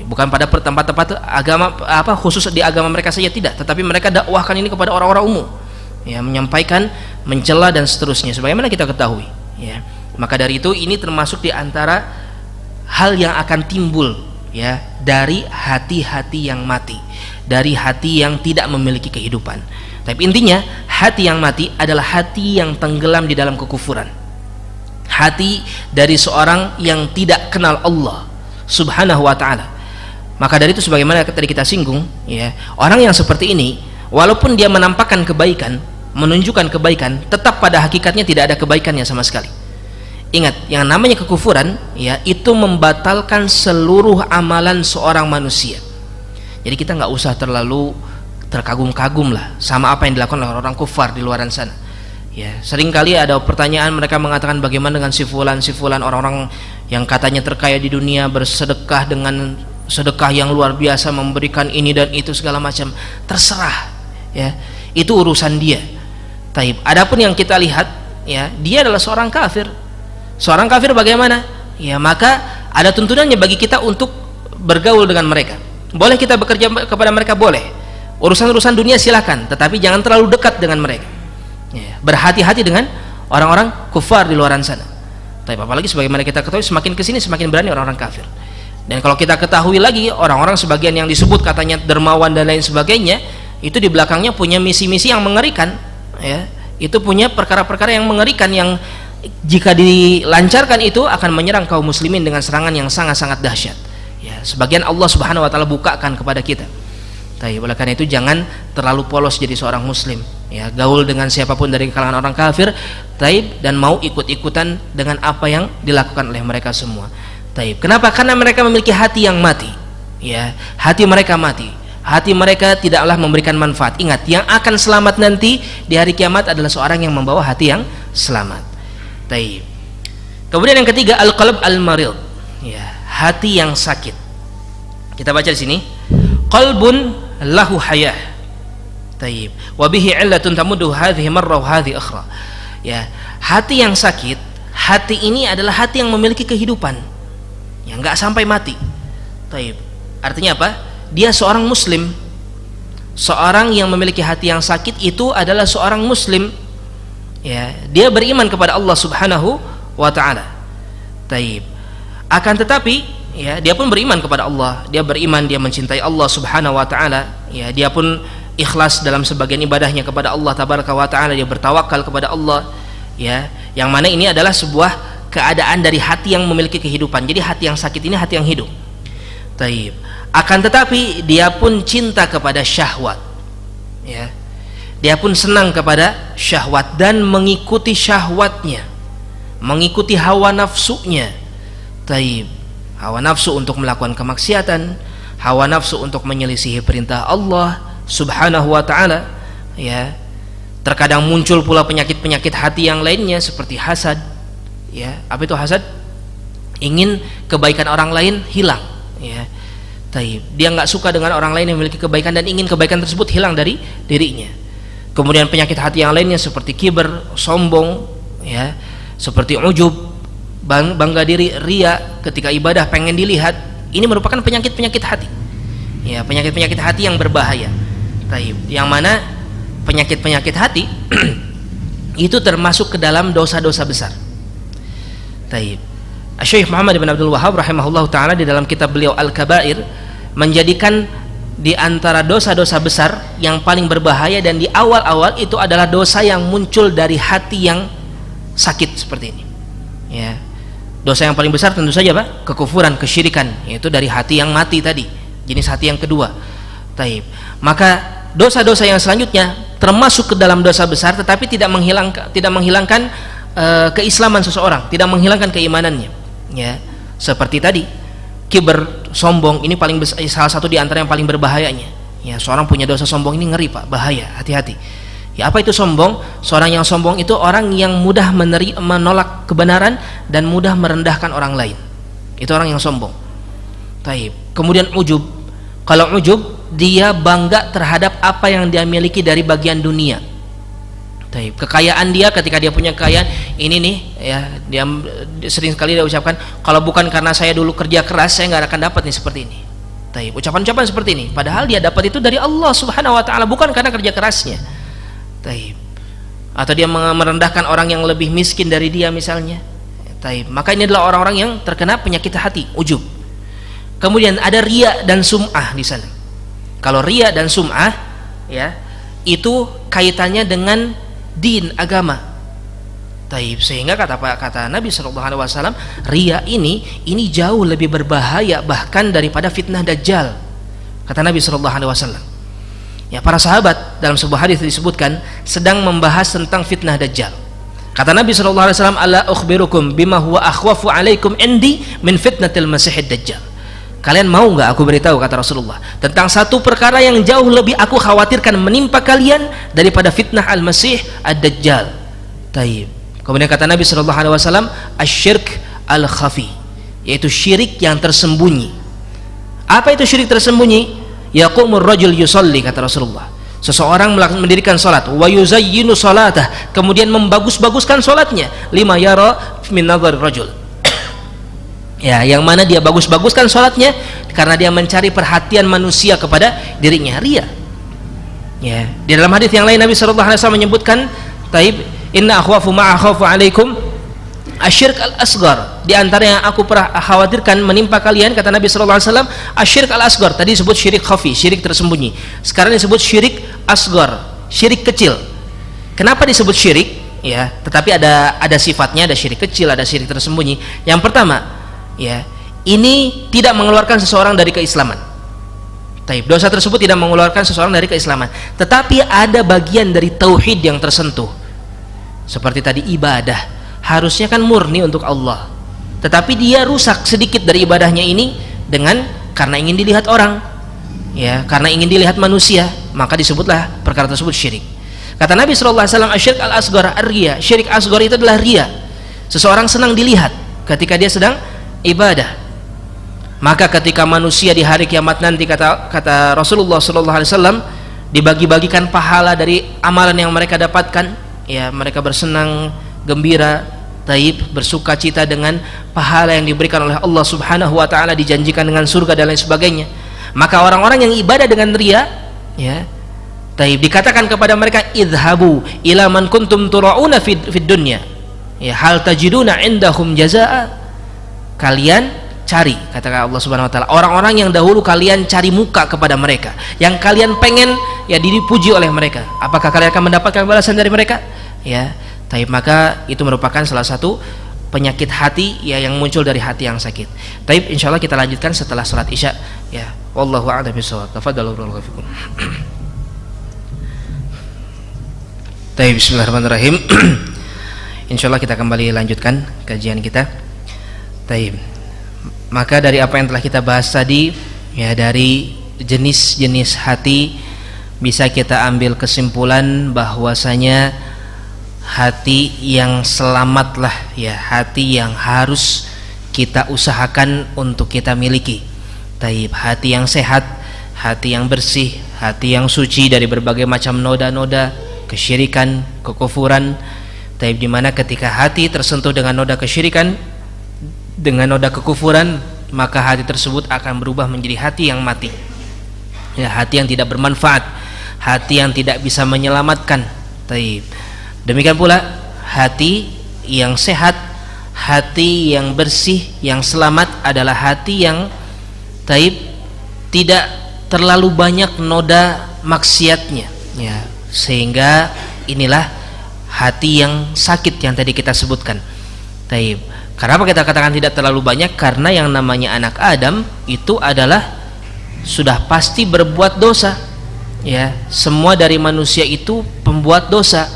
Bukan pada tempat-tempat agama khusus di agama mereka saja, tidak, tetapi mereka dakwahkan ini kepada orang-orang umum, ya, menyampaikan, mencela dan seterusnya sebagaimana kita ketahui, ya. Maka dari itu ini termasuk di antara hal yang akan timbul, ya, dari hati-hati yang mati, dari hati yang tidak memiliki kehidupan. Tapi intinya hati yang mati adalah hati yang tenggelam di dalam kekufuran, hati dari seorang yang tidak kenal Allah Subhanahu wa ta'ala. Maka dari itu sebagaimana tadi kita singgung, ya, orang yang seperti ini walaupun dia menampakkan kebaikan, menunjukkan kebaikan, tetap pada hakikatnya tidak ada kebaikannya sama sekali. Ingat, yang namanya kekufuran, ya, itu membatalkan seluruh amalan seorang manusia. Jadi kita nggak usah terlalu terkagum-kagum lah sama apa yang dilakukan oleh orang kufar di luaran sana. Ya, seringkali ada pertanyaan mereka mengatakan bagaimana dengan si fulan orang-orang yang katanya terkaya di dunia bersedekah dengan sedekah yang luar biasa, memberikan ini dan itu segala macam. Terserah, ya, itu urusan dia. Taib. Adapun yang kita lihat, ya, dia adalah seorang kafir. Seorang kafir bagaimana? Ya, maka ada tuntunannya bagi kita untuk bergaul dengan mereka. Boleh kita bekerja kepada mereka, boleh. Urusan-urusan dunia silakan, tetapi jangan terlalu dekat dengan mereka. Ya, berhati-hati dengan orang-orang kufar di luaran sana. Tapi apalagi sebagaimana kita ketahui, semakin kesini semakin berani orang-orang kafir. Dan kalau kita ketahui lagi, orang-orang sebagian yang disebut katanya dermawan dan lain sebagainya, itu di belakangnya punya misi-misi yang mengerikan. Ya, itu punya perkara-perkara yang mengerikan yang jika dilancarkan itu akan menyerang kaum muslimin dengan serangan yang sangat-sangat dahsyat. Ya, sebagian Allah Subhanahu wa taala bukakan kepada kita. Oleh karena itu jangan terlalu polos jadi seorang muslim, ya, gaul dengan siapapun dari kalangan orang kafir, dan mau ikut-ikutan dengan apa yang dilakukan oleh mereka semua. Kenapa? Karena mereka memiliki hati yang mati, ya, hati mereka mati, hati mereka tidaklah memberikan manfaat. Ingat, yang akan selamat nanti di hari kiamat adalah seorang yang membawa hati yang selamat. Kemudian yang ketiga, al-qalb al-marid, ya, hati yang sakit. Kita baca di sini, qalbun lahu hayah, wa bihi illatun tamuddu hadhihi marra wa hadhihi akhra. Ya, hati yang sakit, hati ini adalah hati yang memiliki kehidupan, yang enggak sampai mati. Artinya apa? Dia seorang muslim. Seorang yang memiliki hati yang sakit itu adalah seorang muslim, ya, dia beriman kepada Allah Subhanahu wa taala. Akan tetapi, ya, dia pun beriman kepada Allah, dia beriman, dia mencintai Allah Subhanahu wa taala, ya, dia pun ikhlas dalam sebagian ibadahnya kepada Allah tabaraka wa taala, dia bertawakal kepada Allah, ya, yang mana ini adalah sebuah keadaan dari hati yang memiliki kehidupan. Jadi hati yang sakit ini hati yang hidup. Akan tetapi dia pun cinta kepada syahwat, ya, dia pun senang kepada syahwat dan mengikuti syahwatnya, mengikuti hawa nafsunya. Hawa nafsu untuk melakukan kemaksiatan, hawa nafsu untuk menyelisihi perintah Allah Subhanahu wa taala, ya. Terkadang muncul pula penyakit-penyakit hati yang lainnya seperti hasad, ya. Apa itu hasad? Ingin kebaikan orang lain hilang, ya. Dia nggak suka dengan orang lain yang memiliki kebaikan dan ingin kebaikan tersebut hilang dari dirinya. Kemudian penyakit hati yang lainnya seperti kiber, sombong, ya, seperti ujub, bangga diri, ria ketika ibadah pengen dilihat. Ini merupakan penyakit-penyakit hati, ya, penyakit-penyakit hati yang berbahaya. Yang mana penyakit-penyakit hati itu termasuk ke dalam dosa-dosa besar. Syekh Muhammad bin Abdul Wahhab rahimahullah taala di dalam kitab beliau Al-Kabair menjadikan di antara dosa-dosa besar yang paling berbahaya dan di awal-awal itu adalah dosa yang muncul dari hati yang sakit seperti ini, ya. Dosa yang paling besar tentu saja apa? Kekufuran, kesyirikan, yaitu dari hati yang mati tadi, jenis hati yang kedua. Maka dosa-dosa yang selanjutnya termasuk ke dalam dosa besar, tetapi tidak menghilangkan keislaman seseorang, tidak menghilangkan keimanannya, ya. Seperti tadi, kiber, sombong, ini paling besar, salah satu di antara yang paling berbahayanya, ya. Seorang punya dosa sombong ini ngeri, Pak, bahaya, hati-hati. Ya, apa itu sombong? Seorang yang sombong itu orang yang mudah menolak kebenaran dan mudah merendahkan orang lain. Itu orang yang sombong. Kemudian ujub. Kalau ujub, dia bangga terhadap apa yang dia miliki dari bagian dunia. Kekayaan dia, ketika dia punya kekayaan ini nih, ya, dia sering sekali dia ucapkan, kalau bukan karena saya dulu kerja keras, saya nggak akan dapat nih seperti ini. Ucapan-ucapan seperti ini, padahal dia dapat itu dari Allah Subhanahu wa taala, bukan karena kerja kerasnya. Atau dia merendahkan orang yang lebih miskin dari dia misalnya. Maka ini adalah orang-orang yang terkena penyakit hati, ujub. Kemudian ada riya dan sum'ah di sana. Kalau riya dan sum'ah, ya, itu kaitannya dengan din, agama. Sehingga kata Nabi SAW, riya ini jauh lebih berbahaya bahkan daripada fitnah dajjal. Kata Nabi SAW. Ya, para sahabat dalam sebuah hadis disebutkan sedang membahas tentang fitnah dajjal. Kata Nabi SAW, "Ala ukhbirukum bima huwa akhwafu alaikum indi min fitnatil masihid dajjal." Kalian mau nggak aku beritahu, kata Rasulullah, tentang satu perkara yang jauh lebih aku khawatirkan menimpa kalian daripada fitnah al-Masih ad-Dajjal. Taib. Kemudian kata Nabi SAW, asyirk al-khafi, yaitu syirik yang tersembunyi. Apa itu syirik tersembunyi? Yaqumur rajul yusalli, kata Rasulullah, seseorang mendirikan salat, wa yuzayyinu salatah, kemudian membagus-baguskan salatnya, lima yara min nadhar rajul, ya, yang mana dia bagus-baguskan sholatnya karena dia mencari perhatian manusia kepada dirinya, ria. Ya, di dalam hadis yang lain Nabi SAW menyebutkan, taib, inna akhwafu ma akhafu alaikum asyirk al-asghar, di antara yang aku khawatirkan menimpa kalian, kata Nabi SAW, asyirk al-asghar. Tadi disebut syirik khafi, syirik tersembunyi, sekarang disebut syirik asghar, syirik kecil. Kenapa disebut syirik? Ya, tetapi ada sifatnya, ada syirik kecil, ada syirik tersembunyi. Yang pertama, ya, ini tidak mengeluarkan seseorang dari keislaman. Taib, dosa tersebut tidak mengeluarkan seseorang dari keislaman, tetapi ada bagian dari tauhid yang tersentuh. Seperti tadi ibadah, harusnya kan murni untuk Allah, tetapi dia rusak sedikit dari ibadahnya ini karena ingin dilihat orang, ya, karena ingin dilihat manusia, maka disebutlah perkara tersebut syirik. Kata Nabi SAW, asyirk al-asghar ar-riya, syirik asghar itu adalah riya. Seseorang senang dilihat ketika dia sedang ibadah. Maka ketika manusia di hari kiamat nanti, kata Rasulullah SAW, dibagi-bagikan pahala dari amalan yang mereka dapatkan, ya, mereka bersenang gembira, taib, bersuka cita dengan pahala yang diberikan oleh Allah Subhanahu wa taala, dijanjikan dengan surga dan lain sebagainya. Maka orang-orang yang ibadah dengan riya, ya, taib, dikatakan kepada mereka, idhabu ila man kuntum turauna fid dunya, ya, hal tajiduna indahum jazaa, kalian cari, kata Allah Subhanahu wa taala, orang-orang yang dahulu kalian cari muka kepada mereka, yang kalian pengen, ya, dipuji oleh mereka, apakah kalian akan mendapatkan balasan dari mereka? Ya, tapi maka itu merupakan salah satu penyakit hati, ya, yang muncul dari hati yang sakit. Tapi insyaallah kita lanjutkan setelah salat Isya, ya. Wallahu a'lam bishawab. Tafadhalu barakallahu fikum. Baik, bismillahirrahmanirrahim. Insyaallah kita kembali lanjutkan kajian kita. Taib. Maka dari apa yang telah kita bahas tadi, ya, dari jenis-jenis hati, bisa kita ambil kesimpulan bahwasanya hati yang selamatlah, ya, hati yang harus kita usahakan untuk kita miliki. Taib, hati yang sehat, hati yang bersih, hati yang suci dari berbagai macam noda-noda kesyirikan, kekufuran. Taib, dimana ketika hati tersentuh dengan noda kesyirikan, dengan noda kekufuran, maka hati tersebut akan berubah menjadi hati yang mati, ya, hati yang tidak bermanfaat, hati yang tidak bisa menyelamatkan. Taib. Demikian pula hati yang sehat, hati yang bersih, yang selamat adalah hati yang taib, tidak terlalu banyak noda maksiatnya, ya, sehingga inilah hati yang sakit yang tadi kita sebutkan. Taib. Kenapa kita katakan tidak terlalu banyak? Karena yang namanya anak Adam itu adalah sudah pasti berbuat dosa, ya, semua dari manusia itu pembuat dosa.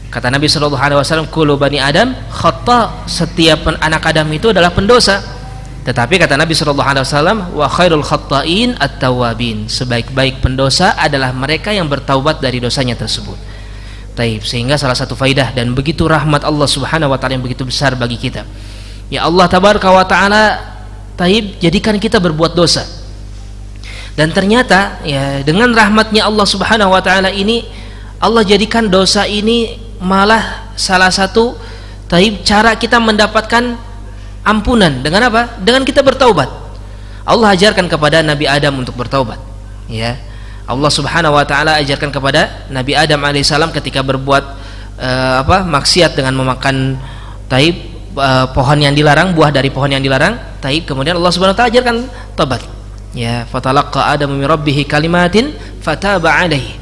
Kata Nabi SAW, kullu bani Adam khata, setiap anak Adam itu adalah pendosa. Tetapi kata Nabi SAW, wa khairul khatta'in at-tawabin, sebaik-baik pendosa adalah mereka yang bertaubat dari dosanya tersebut. Taib. Sehingga salah satu faidah dan begitu rahmat Allah Subhanahu wa taala yang begitu besar bagi kita, ya, Allah tabaraka wa taala, taib, jadikan kita berbuat dosa. Dan ternyata, ya, dengan rahmatnya Allah Subhanahu wa taala ini, Allah jadikan dosa ini malah salah satu, taib, cara kita mendapatkan ampunan. Dengan apa? Dengan kita bertaubat. Allah ajarkan kepada Nabi Adam untuk bertaubat, ya. Allah Subhanahu wa taala ajarkan kepada Nabi Adam alaihissalam ketika berbuat maksiat dengan memakan, taib, pohon yang dilarang, buah dari pohon yang dilarang, taib, kemudian Allah Subhanahu wa taala ajarkan taubat, ya, fatalaqqa adamu min rabbih kalimatin fataba alaihi,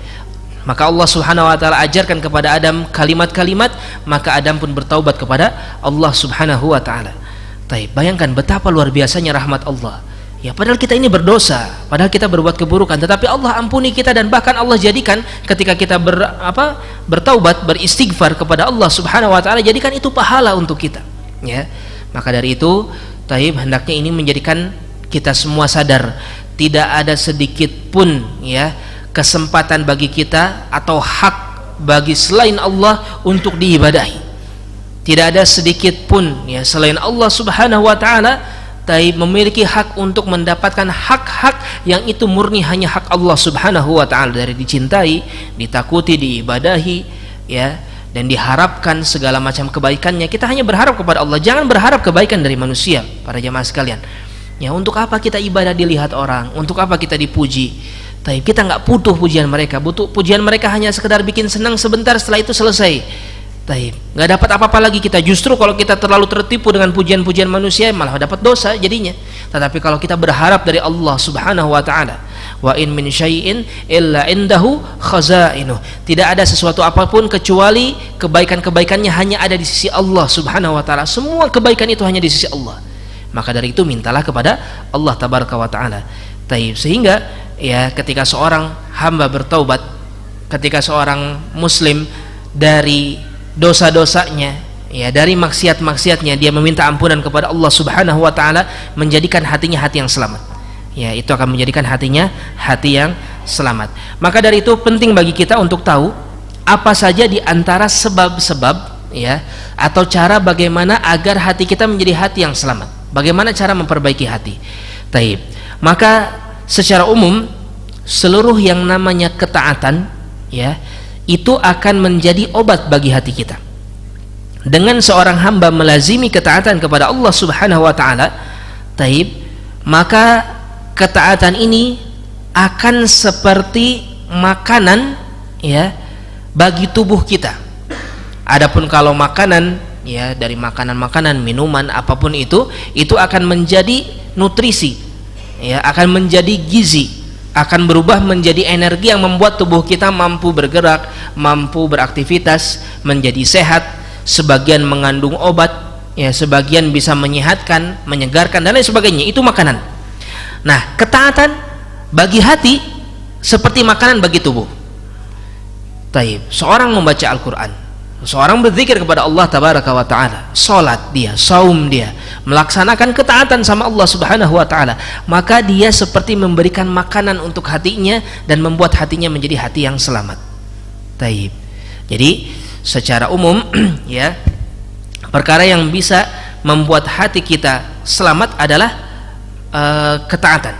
maka Allah Subhanahu wa taala ajarkan kepada Adam kalimat-kalimat, maka Adam pun bertaubat kepada Allah Subhanahu wa taala. Taib, bayangkan betapa luar biasanya rahmat Allah, ya, padahal kita ini berdosa, padahal kita berbuat keburukan, tetapi Allah ampuni kita, dan bahkan Allah jadikan ketika kita bertaubat, beristighfar kepada Allah Subhanahu wa taala, jadikan itu pahala untuk kita, ya. Maka dari itu, taib, hendaknya ini menjadikan kita semua sadar tidak ada sedikit pun ya kesempatan bagi kita atau hak bagi selain Allah untuk diibadahi. Tidak ada sedikit pun ya selain Allah Subhanahu wa taala memiliki hak untuk mendapatkan hak-hak yang itu murni hanya hak Allah Subhanahu wa taala, dari dicintai, ditakuti, diibadahi ya, dan diharapkan segala macam kebaikannya. Kita hanya berharap kepada Allah, jangan berharap kebaikan dari manusia. Para jamaah sekalian, ya untuk apa kita ibadah dilihat orang, untuk apa kita dipuji? Kita nggak butuh pujian mereka, butuh pujian mereka hanya sekedar bikin senang sebentar, setelah itu selesai. Nggak dapat apa-apa lagi kita. Justru kalau kita terlalu tertipu dengan pujian-pujian manusia malah dapat dosa jadinya. Tetapi kalau kita berharap dari Allah Subhanahu wa taala, wa in min syai'in illa indahu khazainuh, tidak ada sesuatu apapun kecuali kebaikan-kebaikannya hanya ada di sisi Allah Subhanahu wa taala. Semua kebaikan itu hanya di sisi Allah. Maka dari itu mintalah kepada Allah tabaraka wa taala. Sehingga ya ketika seorang hamba bertaubat, ketika seorang muslim dari dosa-dosanya ya, dari maksiat-maksiatnya, dia meminta ampunan kepada Allah Subhanahu wa taala, menjadikan hatinya hati yang selamat. Ya, itu akan menjadikan hatinya hati yang selamat. Maka dari itu penting bagi kita untuk tahu apa saja di antara sebab-sebab ya atau cara bagaimana agar hati kita menjadi hati yang selamat. Bagaimana cara memperbaiki hati. Maka secara umum seluruh yang namanya ketaatan ya itu akan menjadi obat bagi hati kita. Dengan seorang hamba melazimi ketaatan kepada Allah Subhanahu wa taala, maka ketaatan ini akan seperti makanan ya bagi tubuh kita. Adapun kalau makanan ya dari makanan-makanan, minuman apapun itu akan menjadi nutrisi ya, akan menjadi gizi, akan berubah menjadi energi yang membuat tubuh kita mampu bergerak, mampu beraktivitas, menjadi sehat. Sebagian mengandung obat ya, sebagian bisa menyehatkan, menyegarkan dan lain sebagainya. Itu makanan. Nah, ketaatan bagi hati seperti makanan bagi tubuh. Seorang membaca Al-Quran, seorang berzikir kepada Allah tabaraka wa ta'ala, salat dia, saum dia, melaksanakan ketaatan sama Allah Subhanahu wa ta'ala, maka dia seperti memberikan makanan untuk hatinya dan membuat hatinya menjadi hati yang selamat. Jadi secara umum ya, perkara yang bisa membuat hati kita selamat adalah ketaatan.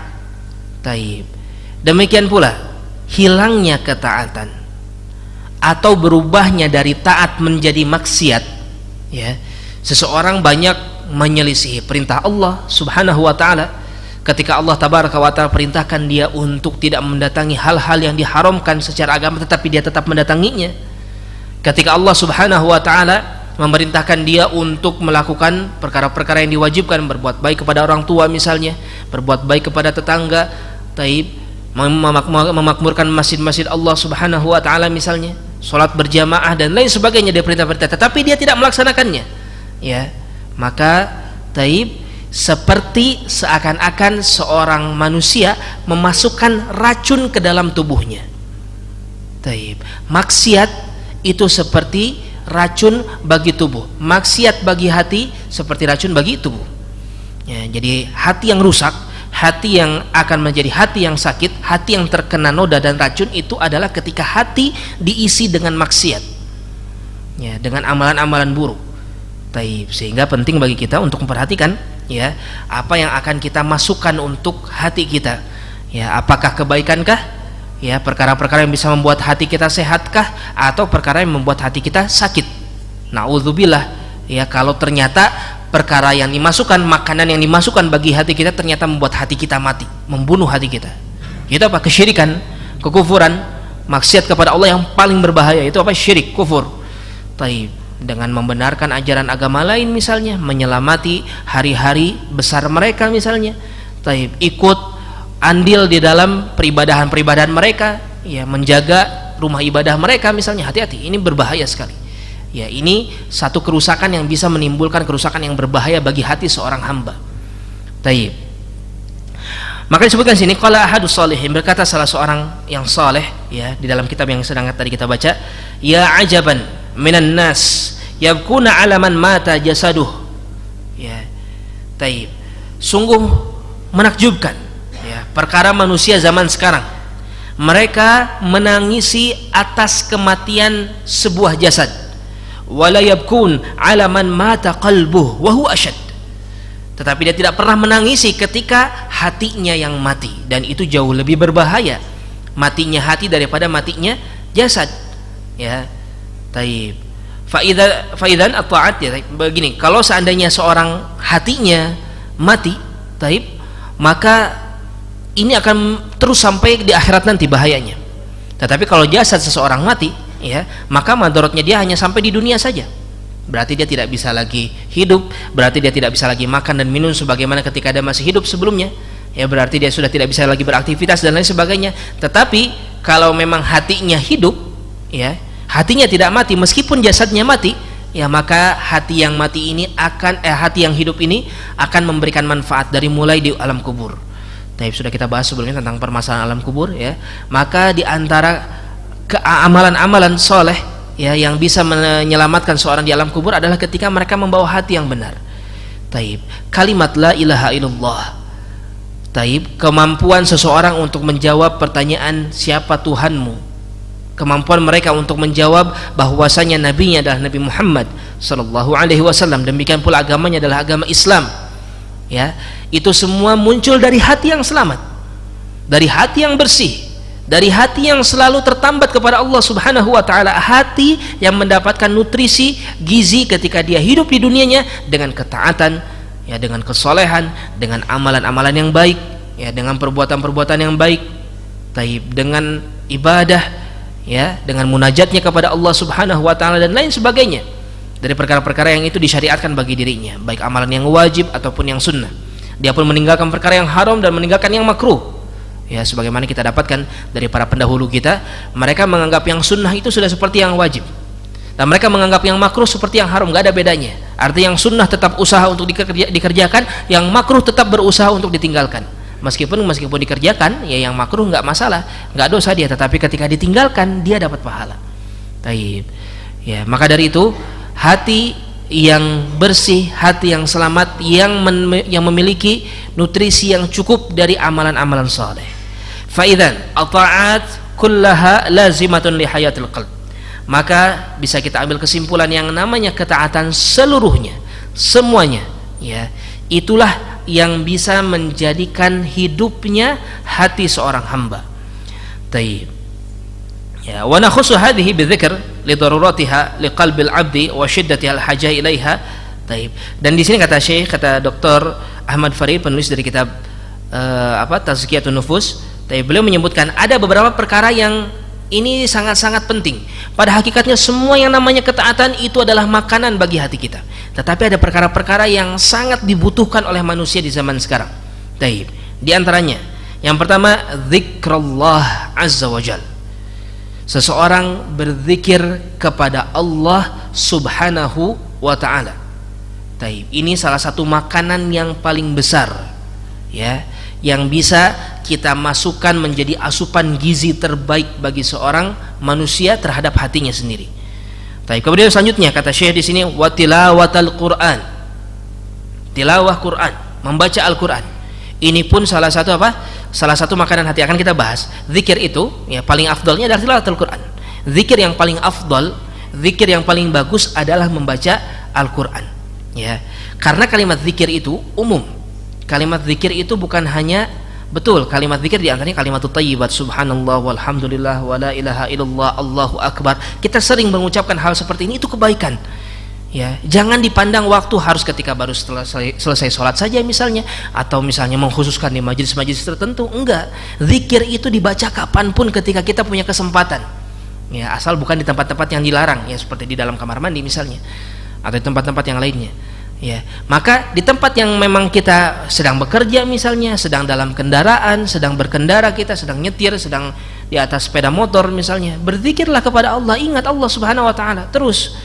Demikian pula hilangnya ketaatan atau berubahnya dari taat menjadi maksiat ya, seseorang banyak menyelisihi perintah Allah Subhanahu wa taala. Ketika Allah tabaraka wa taala perintahkan dia untuk tidak mendatangi hal-hal yang diharamkan secara agama, tetapi dia tetap mendatanginya. Ketika Allah Subhanahu wa taala memerintahkan dia untuk melakukan perkara-perkara yang diwajibkan, berbuat baik kepada orang tua misalnya, berbuat baik kepada tetangga, memakmurkan masjid-masjid Allah Subhanahu wa taala misalnya, salat berjamaah dan lain sebagainya, dia perintah-perintah, tetapi dia tidak melaksanakannya ya, maka seperti seakan-akan seorang manusia memasukkan racun ke dalam tubuhnya. Maksiat itu seperti racun bagi tubuh, maksiat bagi hati seperti racun bagi tubuh ya. Jadi hati yang rusak, hati yang akan menjadi hati yang sakit, hati yang terkena noda dan racun itu adalah ketika hati diisi dengan maksiat ya, dengan amalan-amalan buruk. Sehingga penting bagi kita untuk memperhatikan ya, apa yang akan kita masukkan untuk hati kita ya, apakah kebaikankah ya, perkara-perkara yang bisa membuat hati kita sehatkah, atau perkara yang membuat hati kita sakit. Na'udzubillah ya, kalau ternyata perkara yang dimasukkan, makanan yang dimasukkan bagi hati kita ternyata membuat hati kita mati, membunuh hati kita. Itu apa? Kesyirikan, kekufuran, maksiat kepada Allah yang paling berbahaya itu apa? Syirik, kufur. Dengan membenarkan ajaran agama lain misalnya, menyelamati hari-hari besar mereka misalnya, ikut andil di dalam peribadahan-peribadahan mereka ya, menjaga rumah ibadah mereka misalnya, hati-hati, ini berbahaya sekali ya. Ini satu kerusakan yang bisa menimbulkan kerusakan yang berbahaya bagi hati seorang hamba. Maka disebutkan sini, qala ahadus shalihin, berkata salah seorang yang saleh ya, di dalam kitab yang sedang tadi kita baca, ya ajaban minan nas yabkuna ala man mata jasaduh ya. Sungguh menakjubkan, ya, perkara manusia zaman sekarang. Mereka menangisi atas kematian sebuah jasad. Wala yabkun ala man mata qalbuh wa huwa ashad. Tetapi dia tidak pernah menangisi ketika hatinya yang mati, dan itu jauh lebih berbahaya, matinya hati daripada matinya jasad. Ya, taib. Faidan at-ta'at, ya, begini, kalau seandainya seorang hatinya mati, taib, maka ini akan terus sampai di akhirat nanti bahayanya. Tetapi kalau jasad seseorang mati, ya, maka madaratnya dia hanya sampai di dunia saja. Berarti dia tidak bisa lagi hidup, berarti dia tidak bisa lagi makan dan minum sebagaimana ketika dia masih hidup sebelumnya. Ya, berarti dia sudah tidak bisa lagi beraktivitas dan lain sebagainya. Tetapi kalau memang hatinya hidup, ya, hatinya tidak mati meskipun jasadnya mati, ya, maka hati yang mati ini akan hati yang hidup ini akan memberikan manfaat dari mulai di alam kubur. Tapi sudah kita bahas sebelumnya tentang permasalahan alam kubur, ya. Maka di antara amalan-amalan soleh, ya, yang bisa menyelamatkan seorang di alam kubur adalah ketika mereka membawa hati yang benar. Taib, kalimat la ilaha illallah. Taib, kemampuan seseorang untuk menjawab pertanyaan siapa Tuhanmu, kemampuan mereka untuk menjawab bahwasanya nabinya adalah Nabi Muhammad sallallahu alaihi wasallam, demikian pula agamanya adalah agama Islam, ya, itu semua muncul dari hati yang selamat, dari hati yang bersih, dari hati yang selalu tertambat kepada Allah Subhanahu wa taala, hati yang mendapatkan nutrisi gizi ketika dia hidup di dunianya dengan ketaatan, ya, dengan kesolehan, dengan amalan-amalan yang baik, ya, dengan perbuatan-perbuatan yang baik, taib, dengan ibadah, ya, dengan munajatnya kepada Allah Subhanahu wa taala dan lain sebagainya dari perkara-perkara yang itu disyariatkan bagi dirinya, baik amalan yang wajib ataupun yang sunnah. Dia pun meninggalkan perkara yang haram dan meninggalkan yang makruh, ya, sebagaimana kita dapatkan dari para pendahulu kita, mereka menganggap yang sunnah itu sudah seperti yang wajib, dan mereka menganggap yang makruh seperti yang haram, gak ada bedanya. Artinya yang sunnah tetap usaha untuk dikerjakan, yang makruh tetap berusaha untuk ditinggalkan. Meskipun dikerjakan, ya, yang makruh nggak masalah, nggak dosa dia, tetapi ketika ditinggalkan dia dapat pahala. Taib, ya, maka dari itu hati yang bersih, hati yang selamat, yang memiliki nutrisi yang cukup dari amalan-amalan saleh. Faidan at-ta'at kullaha lazimatun li hayatil qalb. Maka bisa kita ambil kesimpulan yang namanya ketaatan seluruhnya, semuanya, ya, itulah yang bisa menjadikan hidupnya hati seorang hamba. Taib, ya, wa nakhussu hadhihi bidzikr li daruratiha li qalbil 'abdi wa shiddati al-hajah ilaiha. Taib, dan di sini kata Syekh, kata Dr. Ahmad Farid, penulis dari kitab Tazkiyatun Nufus, beliau menyebutkan ada beberapa perkara yang ini sangat-sangat penting. Pada hakikatnya semua yang namanya ketaatan itu adalah makanan bagi hati kita. Tetapi ada perkara-perkara yang sangat dibutuhkan oleh manusia di zaman sekarang. Taib, di antaranya yang pertama zikrullah azza wajal. Seseorang berzikir kepada Allah Subhanahu wa taala. Taib, ini salah satu makanan yang paling besar, ya, yang bisa kita masukkan menjadi asupan gizi terbaik bagi seorang manusia terhadap hatinya sendiri. Taib, kemudian selanjutnya kata Syekh di sini wa tilawatal Quran. Tilawah Quran, membaca Al-Quran. Ini pun salah satu salah satu makanan hati. Akan kita bahas zikir itu, ya, paling afdalnya adalah tilawatul Quran. Zikir yang paling afdal, zikir yang paling bagus adalah membaca Al-Quran, ya, karena kalimat zikir itu umum. Kalimat zikir itu bukan hanya, betul, kalimat zikir diantaranya kalimatut thayyibat, subhanallah walhamdulillah wala ilaha illallah allahu akbar. Kita sering mengucapkan hal seperti ini, itu kebaikan, ya. Jangan dipandang waktu harus ketika baru selesai sholat saja misalnya, atau misalnya mengkhususkan di majelis-majelis tertentu. Enggak, zikir itu dibaca kapanpun ketika kita punya kesempatan, ya, asal bukan di tempat-tempat yang dilarang, ya, seperti di dalam kamar mandi misalnya, atau di tempat-tempat yang lainnya, ya. Maka di tempat yang memang kita sedang bekerja misalnya, sedang dalam kendaraan, sedang berkendara, kita sedang nyetir, sedang di atas sepeda motor misalnya, berzikirlah kepada Allah, ingat Allah Subhanahu wa taala terus,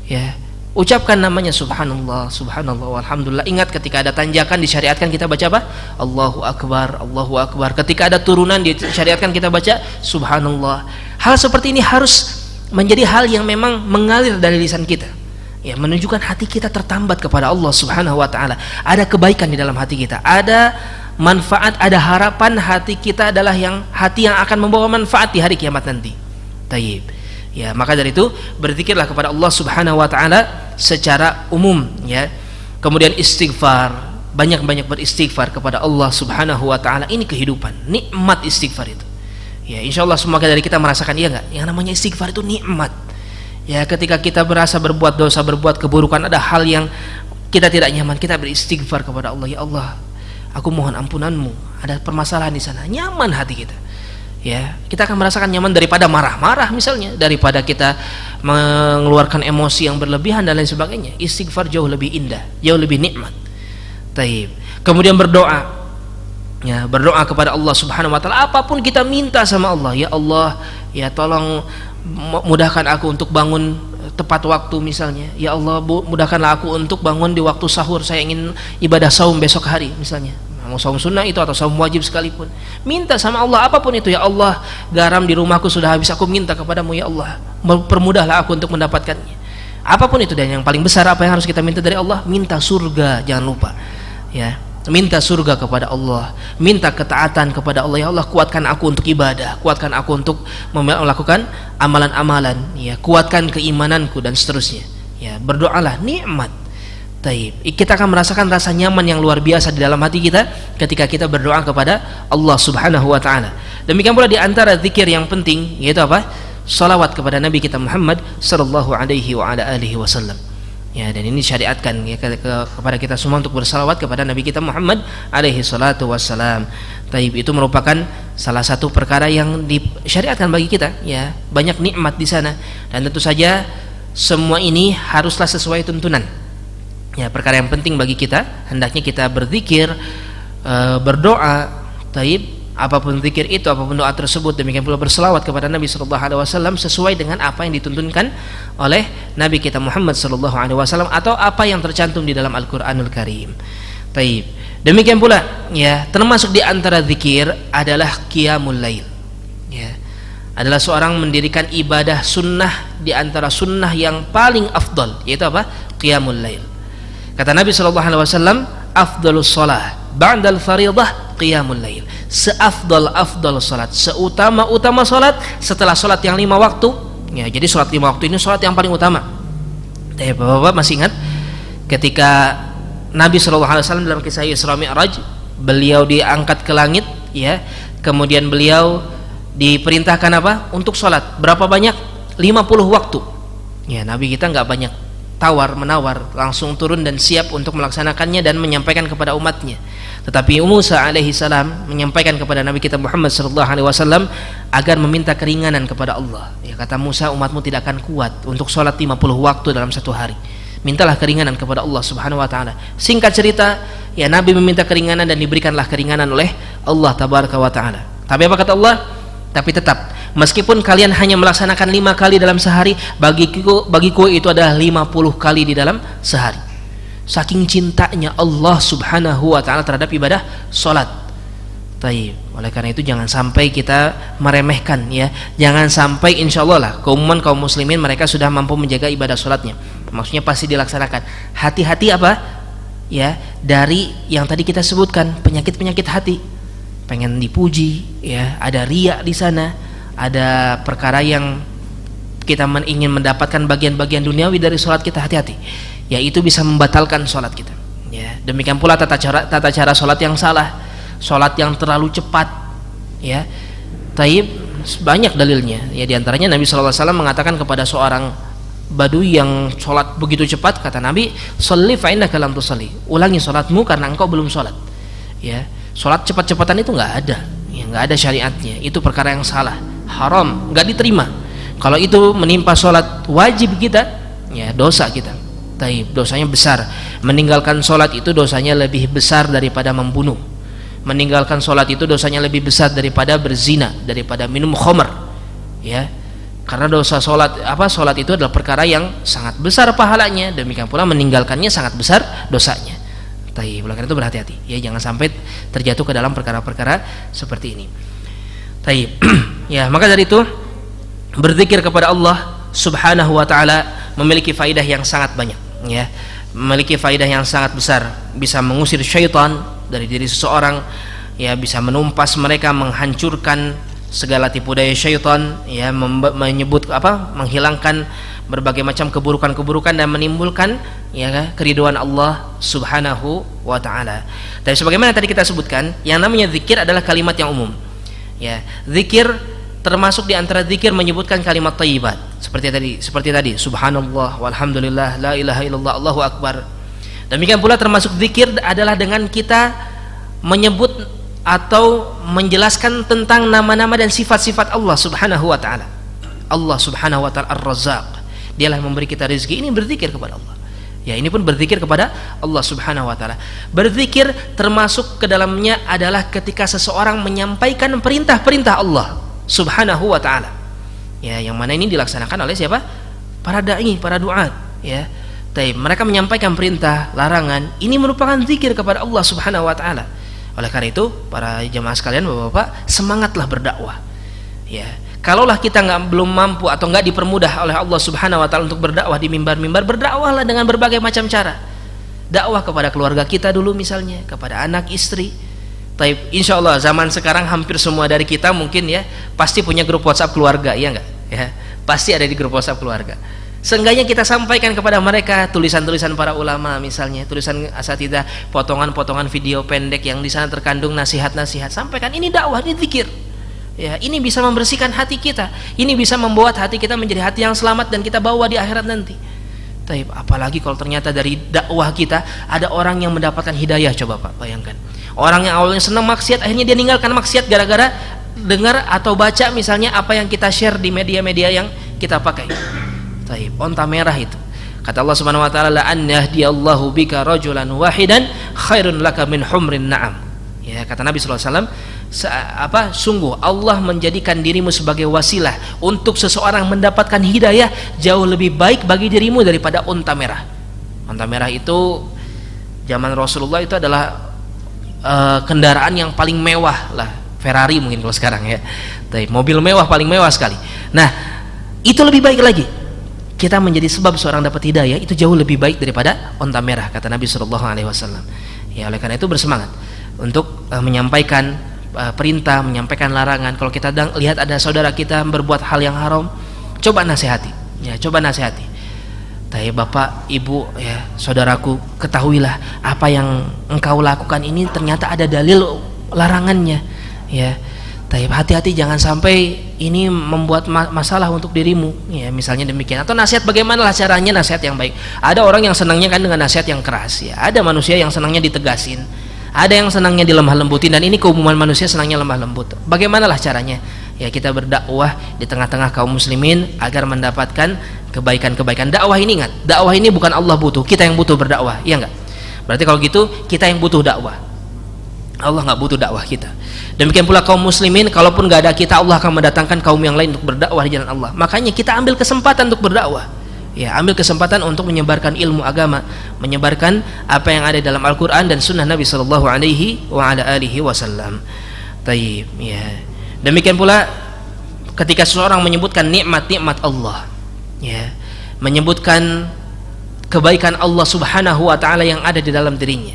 ya. Ucapkan namanya subhanallah, subhanallah walhamdulillah. Ingat ketika ada tanjakan disyariatkan kita baca apa? Allahu akbar, Allahu akbar. Ketika ada turunan disyariatkan kita baca subhanallah. Hal seperti ini harus menjadi hal yang memang mengalir dari lisan kita, ya, menunjukkan hati kita tertambat kepada Allah Subhanahu wa taala. Ada kebaikan di dalam hati kita, ada manfaat, ada harapan, hati kita adalah hati yang akan membawa manfaat di hari kiamat nanti. Tayyib. Ya, maka dari itu berzikirlah kepada Allah Subhanahu wa taala secara umum, ya. Kemudian istighfar, banyak-banyak beristighfar kepada Allah Subhanahu wa taala. Ini kehidupan, nikmat istighfar itu. Ya, insyaallah semua dari kita merasakan, iya enggak? Yang namanya istighfar itu nikmat. Ya, ketika kita merasa berbuat dosa, berbuat keburukan, ada hal yang kita tidak nyaman, kita beristighfar kepada Allah. Ya Allah, aku mohon ampunanmu, ada permasalahan di sana. Nyaman hati kita. Ya, kita akan merasakan nyaman daripada marah-marah misalnya, daripada kita mengeluarkan emosi yang berlebihan dan lain sebagainya. Istighfar jauh lebih indah, jauh lebih nikmat. Taib. Kemudian berdoa. Ya, berdoa kepada Allah Subhanahu wa taala, apapun kita minta sama Allah. Ya Allah, ya tolong mudahkan aku untuk bangun tepat waktu misalnya. Ya Allah, mudahkanlah aku untuk bangun di waktu sahur, saya ingin ibadah saum besok hari misalnya. Mau saum sunnah itu atau saum wajib sekalipun, minta sama Allah apapun itu. Ya Allah, garam di rumahku sudah habis, aku minta kepadamu ya Allah, permudahlah aku untuk mendapatkannya. Apapun itu, dan yang paling besar apa yang harus kita minta dari Allah? Minta surga, jangan lupa. Ya, minta surga kepada Allah, minta ketaatan kepada Allah. Ya Allah, kuatkan aku untuk ibadah, kuatkan aku untuk melakukan amalan-amalan, ya, kuatkan keimananku dan seterusnya. Ya, berdoalah, nikmat. Taib. Kita akan merasakan rasa nyaman yang luar biasa di dalam hati kita ketika kita berdoa kepada Allah Subhanahu wa taala. Demikian pula di antara zikir yang penting, yaitu apa? Salawat kepada Nabi kita Muhammad sallallahu alaihi wa ala alihi wasallam. Ya, dan ini syariatkan ya kepada kita semua untuk bersalawat kepada Nabi kita Muhammad alaihi salatu wassalam. Taib, itu merupakan salah satu perkara yang disyariatkan bagi kita, ya. Banyak nikmat di sana, dan tentu saja semua ini haruslah sesuai tuntunan. Ya, perkara yang penting bagi kita, hendaknya kita berzikir, berdoa, taib, apapun zikir itu, apapun doa tersebut. Demikian pula berselawat kepada Nabi sallallahu alaihi wasallam sesuai dengan apa yang dituntunkan oleh Nabi kita Muhammad sallallahu alaihi wasallam atau apa yang tercantum di dalam Al-Qur'anul Karim. Taib. Demikian pula, ya, termasuk di antara zikir adalah qiyamul lail. Ya. Adalah seorang mendirikan ibadah sunnah di antara sunnah yang paling afdal, yaitu apa? Qiyamul lail. Kata Nabi sallallahu alaihi wasallam, afdalus shalah ba'dal fardhah qiyamul lail. Seafdal salat, seutama salat setelah salat yang 5 waktu. Ya, jadi salat 5 waktu ini salat yang paling utama. Bapak-bapak masih ingat ketika Nabi sallallahu alaihi wasallam dalam kisah Isra Mi'raj, beliau diangkat ke langit, ya. Kemudian beliau diperintahkan apa? Untuk salat. Berapa banyak? 50 waktu. Ya, Nabi kita enggak banyak tawar menawar, langsung turun dan siap untuk melaksanakannya dan menyampaikan kepada umatnya. Tetapi Musa alaihi salam menyampaikan kepada Nabi kita Muhammad sallallahu alaihi wasallam agar meminta keringanan kepada Allah. Ya, kata Musa, umatmu tidak akan kuat untuk sholat 50 waktu dalam satu hari. Mintalah keringanan kepada Allah Subhanahu wa taala. Singkat cerita, ya, Nabi meminta keringanan dan diberikanlah keringanan oleh Allah tabaraka wa taala. Tapi apa kata Allah? Tapi tetap, meskipun kalian hanya melaksanakan 5 kali dalam sehari, bagiku itu adalah 50 kali di dalam sehari. Saking cintanya Allah Subhanahu wa taala terhadap ibadah salat. Taib. Oleh karena itu jangan sampai kita meremehkan, ya. Jangan sampai, insyaallah lah keumuman kaum muslimin mereka sudah mampu menjaga ibadah salatnya. Maksudnya pasti dilaksanakan. Hati-hati apa? Ya, dari yang tadi kita sebutkan, penyakit-penyakit hati. Pengen dipuji, ya, ada riya di sana, ada perkara yang kita ingin mendapatkan bagian-bagian duniawi dari salat kita. Hati-hati, ya, itu bisa membatalkan salat kita, ya. Demikian pula tata cara salat yang salah, salat yang terlalu cepat, ya. Taib, banyak dalilnya, ya. Di antaranya Nabi sallallahu alaihi wasallam mengatakan kepada seorang Badui yang salat begitu cepat, kata Nabi, "Shalli fa innaka lam tusalli." Ulangi salatmu karena engkau belum salat, ya. Sholat cepat-cepatan itu nggak ada, ya, nggak ada syariatnya. Itu perkara yang salah, haram, nggak diterima. Kalau itu menimpa sholat wajib kita, ya, dosa kita. Taib, dosanya besar. Meninggalkan sholat itu dosanya lebih besar daripada membunuh. Meninggalkan sholat itu dosanya lebih besar daripada berzina, daripada minum khamr, ya. Karena dosa sholat itu adalah perkara yang sangat besar pahalanya. Demikian pula meninggalkannya sangat besar dosanya. Taib, oleh karena itu berhati-hati, ya, jangan sampai terjatuh ke dalam perkara-perkara seperti ini. Taib. Ya, maka dari itu berzikir kepada Allah Subhanahu wa taala memiliki faidah yang sangat banyak, ya. Memiliki faidah yang sangat besar, bisa mengusir syaitan, dari diri seseorang, ya bisa menumpas mereka, menghancurkan segala tipu daya syaitan, ya menyebut menghilangkan berbagai macam keburukan-keburukan dan menimbulkan ya keridhaan Allah Subhanahu wa taala. Dan sebagaimana tadi kita sebutkan, yang namanya zikir adalah kalimat yang umum. Ya, zikir termasuk di antara zikir menyebutkan kalimat thayyibat. Seperti tadi, subhanallah walhamdulillah la ilaha illallah Allahu akbar. Demikian pula termasuk zikir adalah dengan kita menyebut atau menjelaskan tentang nama-nama dan sifat-sifat Allah Subhanahu wa taala. Allah Subhanahu wa taala Ar-Razzaq. Dialah yang memberi kita rezeki. Ini berzikir kepada Allah. Ya, ini pun berzikir kepada Allah Subhanahu wa taala. Berzikir termasuk ke dalamnya adalah ketika seseorang menyampaikan perintah-perintah Allah Subhanahu wa taala. Ya, yang mana ini dilaksanakan oleh siapa? Para dai, para duat, ya. Mereka menyampaikan perintah, larangan. Ini merupakan zikir kepada Allah Subhanahu wa taala. Oleh karena itu, para jamaah sekalian, Bapak-bapak, semangatlah berdakwah. Ya. Kalaulah kita belum mampu atau nggak dipermudah oleh Allah Subhanahu wa taala untuk berdakwah di mimbar-mimbar, berdakwahlah dengan berbagai macam cara. Dakwah kepada keluarga kita dulu misalnya, kepada anak istri. Insya Allah zaman sekarang hampir semua dari kita mungkin ya pasti punya grup WhatsApp keluarga, iya nggak? Ya, pasti ada di grup WhatsApp keluarga. Seenggaknya kita sampaikan kepada mereka tulisan-tulisan para ulama misalnya, tulisan asatidzah, potongan-potongan video pendek yang di sana terkandung nasihat-nasihat. Sampaikan, ini dakwah, ini zikir. Ya, ini bisa membersihkan hati kita. Ini bisa membuat hati kita menjadi hati yang selamat dan kita bawa di akhirat nanti. Apalagi kalau ternyata dari dakwah kita ada orang yang mendapatkan hidayah. Coba Pak bayangkan, orang yang awalnya senang maksiat akhirnya dia ninggalkan maksiat gara-gara dengar atau baca misalnya apa yang kita share di media-media yang kita pakai. Onta merah itu. Kata Allah Subhanahu wa taala, la an yahdiyallahu bika rajulan wahidan khairun laka min humrin na'am. Ya, kata Nabi sallallahu alaihi wasallam, sungguh Allah menjadikan dirimu sebagai wasilah untuk seseorang mendapatkan hidayah jauh lebih baik bagi dirimu daripada unta merah. Unta merah itu zaman Rasulullah itu adalah kendaraan yang paling mewah lah, Ferrari mungkin kalau sekarang ya. Mobil mewah, paling mewah sekali. Nah, itu lebih baik lagi. Kita menjadi sebab seorang dapat hidayah itu jauh lebih baik daripada unta merah, kata Nabi sallallahu alaihi wasallam. Ya, oleh karena itu bersemangat untuk menyampaikan perintah, menyampaikan larangan. Kalau kita lihat ada saudara kita berbuat hal yang haram, coba nasihati. Ya, coba nasihati. Bapak, Ibu, ya, saudaraku, ketahuilah apa yang engkau lakukan ini ternyata ada dalil larangannya. Ya, hati-hati jangan sampai ini membuat masalah untuk dirimu. Ya, misalnya demikian. Atau nasihat, bagaimanalah caranya nasihat yang baik. Ada orang yang senangnya kan dengan nasihat yang keras. Ya, ada manusia yang senangnya ditegasin. Ada yang senangnya dilemah lembutin, dan ini keumuman manusia senangnya lemah lembut. Bagaimanalah caranya? Ya, kita berdakwah di tengah-tengah kaum muslimin agar mendapatkan kebaikan-kebaikan. Dakwah ini, ingat, dakwah ini bukan Allah butuh, kita yang butuh berdakwah, iya enggak? Berarti kalau gitu kita yang butuh dakwah. Allah nggak butuh dakwah kita. Demikian pula kaum muslimin, kalaupun nggak ada kita, Allah akan mendatangkan kaum yang lain untuk berdakwah di jalan Allah. Makanya kita ambil kesempatan untuk berdakwah. Ya, ambil kesempatan untuk menyebarkan ilmu agama, menyebarkan apa yang ada dalam Al-Quran dan Sunnah Nabi Sallallahu Alaihi Wasallam. Ya. Demikian pula ketika seseorang menyebutkan nikmat-nikmat Allah, ya, menyebutkan kebaikan Allah Subhanahu Wa Taala yang ada di dalam dirinya.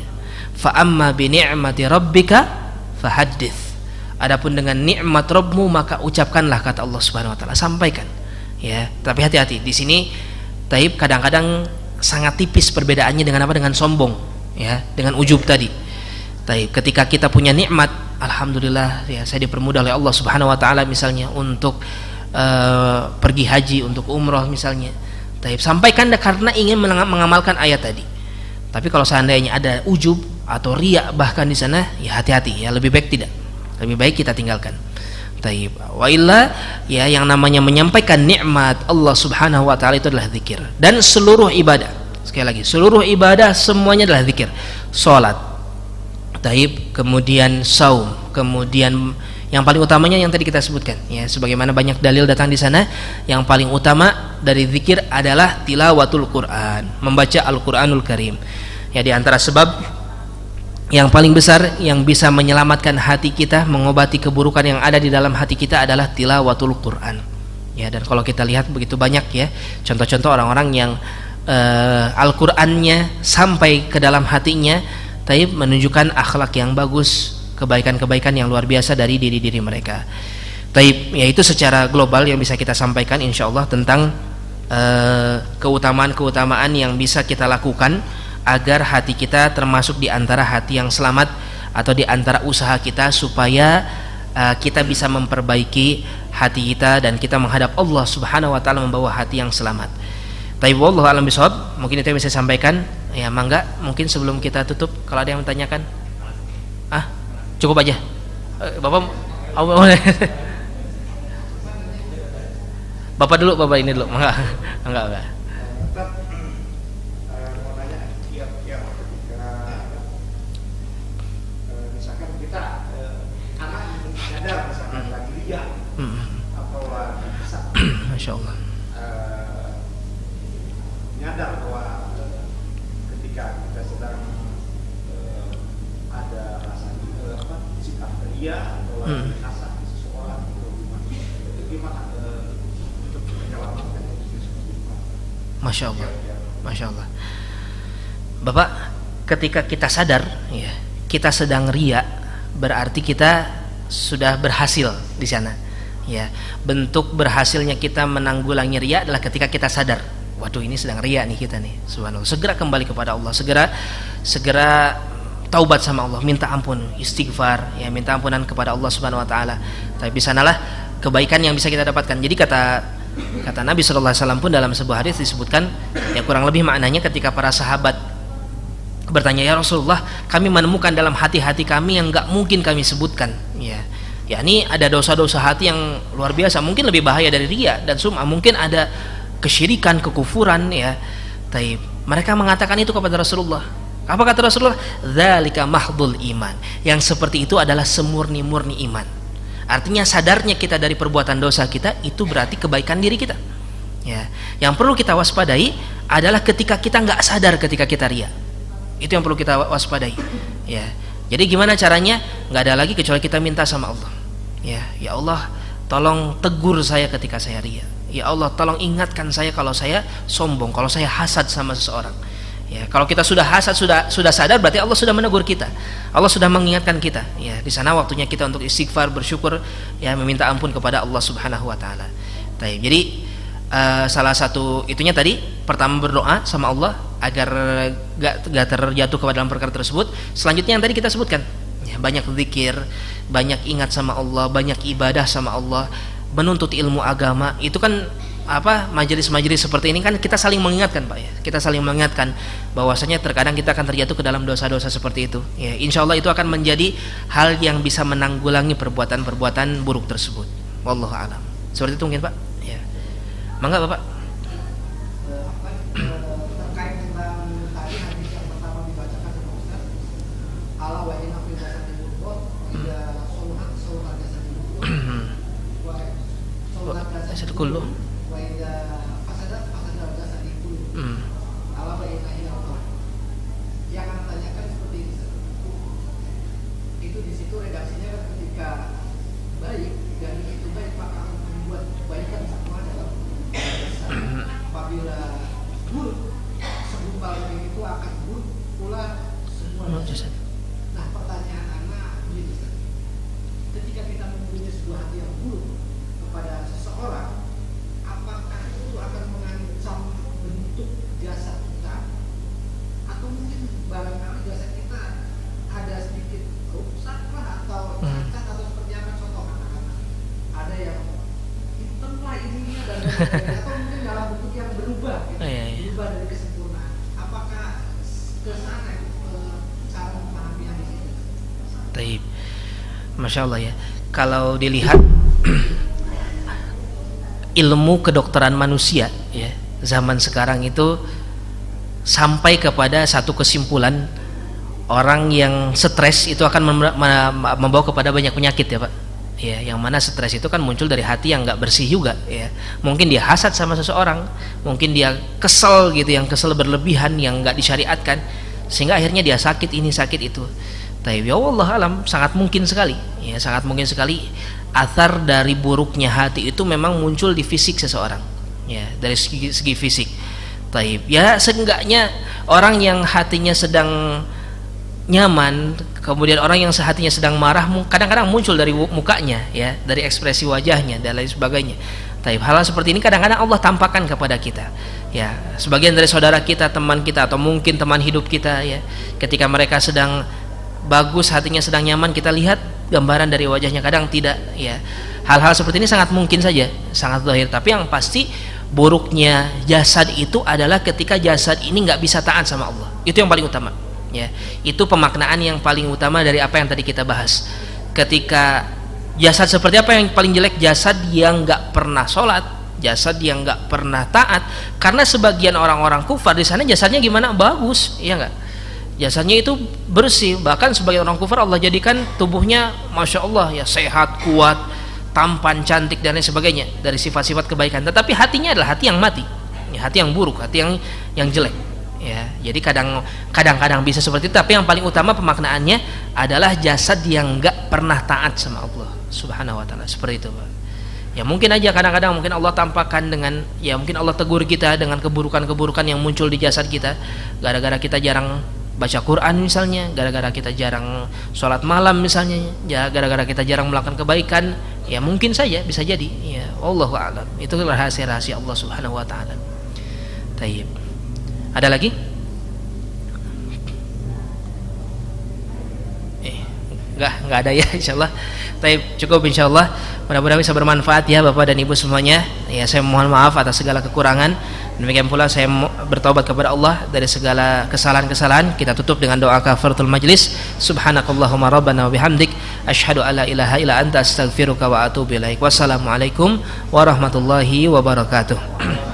Fa amma bi ni'mati rabbika fahaddits. Adapun dengan nikmat Rabbmu maka ucapkanlah, kata Allah Subhanahu Wa Taala, sampaikan. Ya, tapi hati-hati di sini. Kadang-kadang sangat tipis perbedaannya dengan apa? Dengan sombong, ya, dengan ujub tadi. Ketika kita punya nikmat, alhamdulillah, ya, saya dipermudah oleh Allah Subhanahu wa taala misalnya untuk pergi haji, untuk umroh misalnya. Sampaikan karena ingin mengamalkan ayat tadi. Tapi kalau seandainya ada ujub atau riya bahkan di sana, ya hati-hati, ya, lebih baik tidak. Lebih baik kita tinggalkan. Wa illa, ya, yang namanya menyampaikan nikmat Allah Subhanahu wa taala itu adalah zikir. Dan seluruh ibadah, sekali lagi, seluruh ibadah semuanya adalah zikir. Salat, kemudian saum, kemudian yang paling utamanya yang tadi kita sebutkan, ya, sebagaimana banyak dalil datang di sana, yang paling utama dari zikir adalah tilawatul Quran, membaca Al-Qur'anul Karim. Ya, di antara sebab yang paling besar yang bisa menyelamatkan hati kita, mengobati keburukan yang ada di dalam hati kita adalah tilawatul Quran. Ya, dan kalau kita lihat begitu banyak, ya, contoh-contoh orang-orang yang Al-Qur'annya sampai ke dalam hatinya, taib menunjukkan akhlak yang bagus, kebaikan-kebaikan yang luar biasa dari diri-diri mereka. Taib, yaitu secara global yang bisa kita sampaikan insyaallah tentang keutamaan-keutamaan yang bisa kita lakukan agar hati kita termasuk di antara hati yang selamat, atau di antara usaha kita supaya kita bisa memperbaiki hati kita dan kita menghadap Allah Subhanahu wa taala membawa hati yang selamat. Taib, wallahu a'lam bishawab. Mungkin itu yang bisa saya sampaikan. Ya, mangga, mungkin sebelum kita tutup kalau ada yang menanyakan. Cukup aja. Bapak Bapak dulu, Bapak ini dulu. Enggak. Masya Allah. Nyadar bahwa ketika kita sedang ada rasa sikap ria atau rasa seseorang itu gimana untuk menyelamatkan itu? Masya Allah, Masya Allah. Bapak, ketika kita sadar ya kita sedang ria, berarti kita sudah berhasil di sana. Ya, bentuk berhasilnya kita menanggulangi ria adalah ketika kita sadar, waduh ini sedang ria nih kita nih. Subhanallah. Segera kembali kepada Allah, segera taubat sama Allah, minta ampun, istighfar, ya minta ampunan kepada Allah Subhanahu wa taala. Tapi di sanalah kebaikan yang bisa kita dapatkan. Jadi kata Nabi sallallahu alaihi wasallam pun dalam sebuah hadis disebutkan, ya kurang lebih maknanya ketika para sahabat bertanya, ya Rasulullah, kami menemukan dalam hati-hati kami yang enggak mungkin kami sebutkan, ya ini ada dosa-dosa hati yang luar biasa, mungkin lebih bahaya dari riya dan sum'ah, mungkin ada kesyirikan, kekufuran, ya. Taib, mereka mengatakan itu kepada Rasulullah. Apa kata Rasulullah? Dzalika mahdul iman. Yang seperti itu adalah semurni-murni iman. Artinya sadarnya kita dari perbuatan dosa kita itu berarti kebaikan diri kita. Ya, yang perlu kita waspadai adalah ketika kita nggak sadar ketika kita riya. Itu yang perlu kita waspadai. Ya. Jadi gimana caranya? Nggak ada lagi kecuali kita minta sama Allah. Ya Allah, tolong tegur saya ketika saya riya. Ya Allah, tolong ingatkan saya kalau saya sombong, kalau saya hasad sama seseorang. Ya, kalau kita sudah hasad, sudah sadar, berarti Allah sudah menegur kita. Allah sudah mengingatkan kita. Ya, di sana waktunya kita untuk istighfar, bersyukur, ya meminta ampun kepada Allah Subhanahu wa taala. Jadi salah satu itunya tadi, pertama berdoa sama Allah agar gak terjatuh kepada dalam perkara tersebut. Selanjutnya yang tadi kita sebutkan, ya, banyak zikir, banyak ingat sama Allah, banyak ibadah sama Allah, menuntut ilmu agama. Itu kan majelis-majelis seperti ini kan kita saling mengingatkan, Pak, ya. Kita saling mengingatkan bahwasanya terkadang kita akan terjatuh ke dalam dosa-dosa seperti itu. Ya, insya Allah itu akan menjadi hal yang bisa menanggulangi perbuatan-perbuatan buruk tersebut. Wallahu a'lam. Seperti itu mungkin, Pak. Ya. Mangga, Bapak. Terkait tentang tadi hadis yang pertama dibacakan sama Ustaz, ala wa inna fi jasadil mudghah ida soluhat jasadil mudghah wa soluhat jasadil kullu wa ida fasada jasadil kullu ala wa inna ila Allah. Yang akan tanyakan seperti ini, itu di situ redaksinya ketika baik dan itu baik maka akan membuat kebaikan semua dalam apabila buruk segumpal itu akan buruk pula semua. Nah, pertanyaan anak begini, ketika kita mempunyai sebuah hati yang buruk kepada seseorang, apakah itu akan mengancam bentuk jasad kita, atau mungkin barangkali jasad kita ada sedikit rusak lah, atau cacat atau seperti apa? Contoh katakan ada yang hitam lah ininya dan atau mungkin dalam bentuk yang berubah, gitu. Berubah dari kesempurnaan. Apakah ke sana cara memahami hadis ini? Taib. Masya Allah, ya. Kalau dilihat ilmu kedokteran manusia, ya, zaman sekarang itu sampai kepada satu kesimpulan, orang yang stres itu akan membawa kepada banyak penyakit, ya, Pak. Ya, yang mana stres itu kan muncul dari hati yang nggak bersih juga, ya. Mungkin dia hasad sama seseorang, mungkin dia kesel gitu, yang kesel berlebihan yang nggak disyariatkan, sehingga akhirnya dia sakit ini sakit itu. Tapi ya Allah alam, sangat mungkin sekali, ya, sangat mungkin sekali athar dari buruknya hati itu memang muncul di fisik seseorang, ya, dari segi fisik. Taib, ya, seenggaknya orang yang hatinya sedang nyaman, kemudian orang yang sehatinya sedang marah kadang-kadang muncul dari mukanya, ya, dari ekspresi wajahnya dan lain sebagainya. Tapi hal seperti ini kadang-kadang Allah tampakkan kepada kita, ya. Sebagian dari saudara kita, teman kita, atau mungkin teman hidup kita, ya, ketika mereka sedang bagus, hatinya sedang nyaman, kita lihat gambaran dari wajahnya, kadang tidak, ya. Hal-hal seperti ini sangat mungkin saja, sangat zahir. Tapi yang pasti buruknya jasad itu adalah ketika jasad ini nggak bisa taat sama Allah. Itu yang paling utama, ya. Itu pemaknaan yang paling utama dari apa yang tadi kita bahas. Ketika jasad seperti apa yang paling jelek? Jasad yang nggak pernah sholat, jasad yang nggak pernah taat. Karena sebagian orang-orang kufar di sana jasadnya gimana? Bagus, ya nggak? Jasadnya itu bersih. Bahkan sebagian orang kufar Allah jadikan tubuhnya, masya Allah, ya, sehat, kuat, tampan, cantik dan lain sebagainya dari sifat-sifat kebaikan. Tetapi hatinya adalah hati yang mati, ya, hati yang buruk, hati yang jelek. Ya, jadi kadang-kadang bisa seperti itu. Tapi yang paling utama pemaknaannya adalah jasad yang nggak pernah taat sama Allah Subhanahu wa taala, seperti itu, Pak. Ya mungkin aja kadang-kadang mungkin Allah tampakkan dengan, ya mungkin Allah tegur kita dengan keburukan-keburukan yang muncul di jasad kita, gara-gara kita jarang baca Quran misalnya, gara-gara kita jarang sholat malam misalnya, ya gara-gara kita jarang melakukan kebaikan, ya mungkin saja, bisa jadi, ya wallahu a'lam. Itu rahasia-rahasia Allah Subhanahu wa taala. Taib. Ada lagi? Enggak ada ya, insyaallah. Taib, cukup insyaallah. Mudah-mudahan bisa bermanfaat ya Bapak dan Ibu semuanya. Ya, saya mohon maaf atas segala kekurangan. Demikian pula saya bertaubat kepada Allah dari segala kesalahan-kesalahan. Kita tutup dengan doa kafaratul majlis. Subhanakallahumma rabbana wa bihamdik asyhadu alla ilaha illa anta astaghfiruka wa atubu ilaik. Wassalamualaikum warahmatullahi wabarakatuh.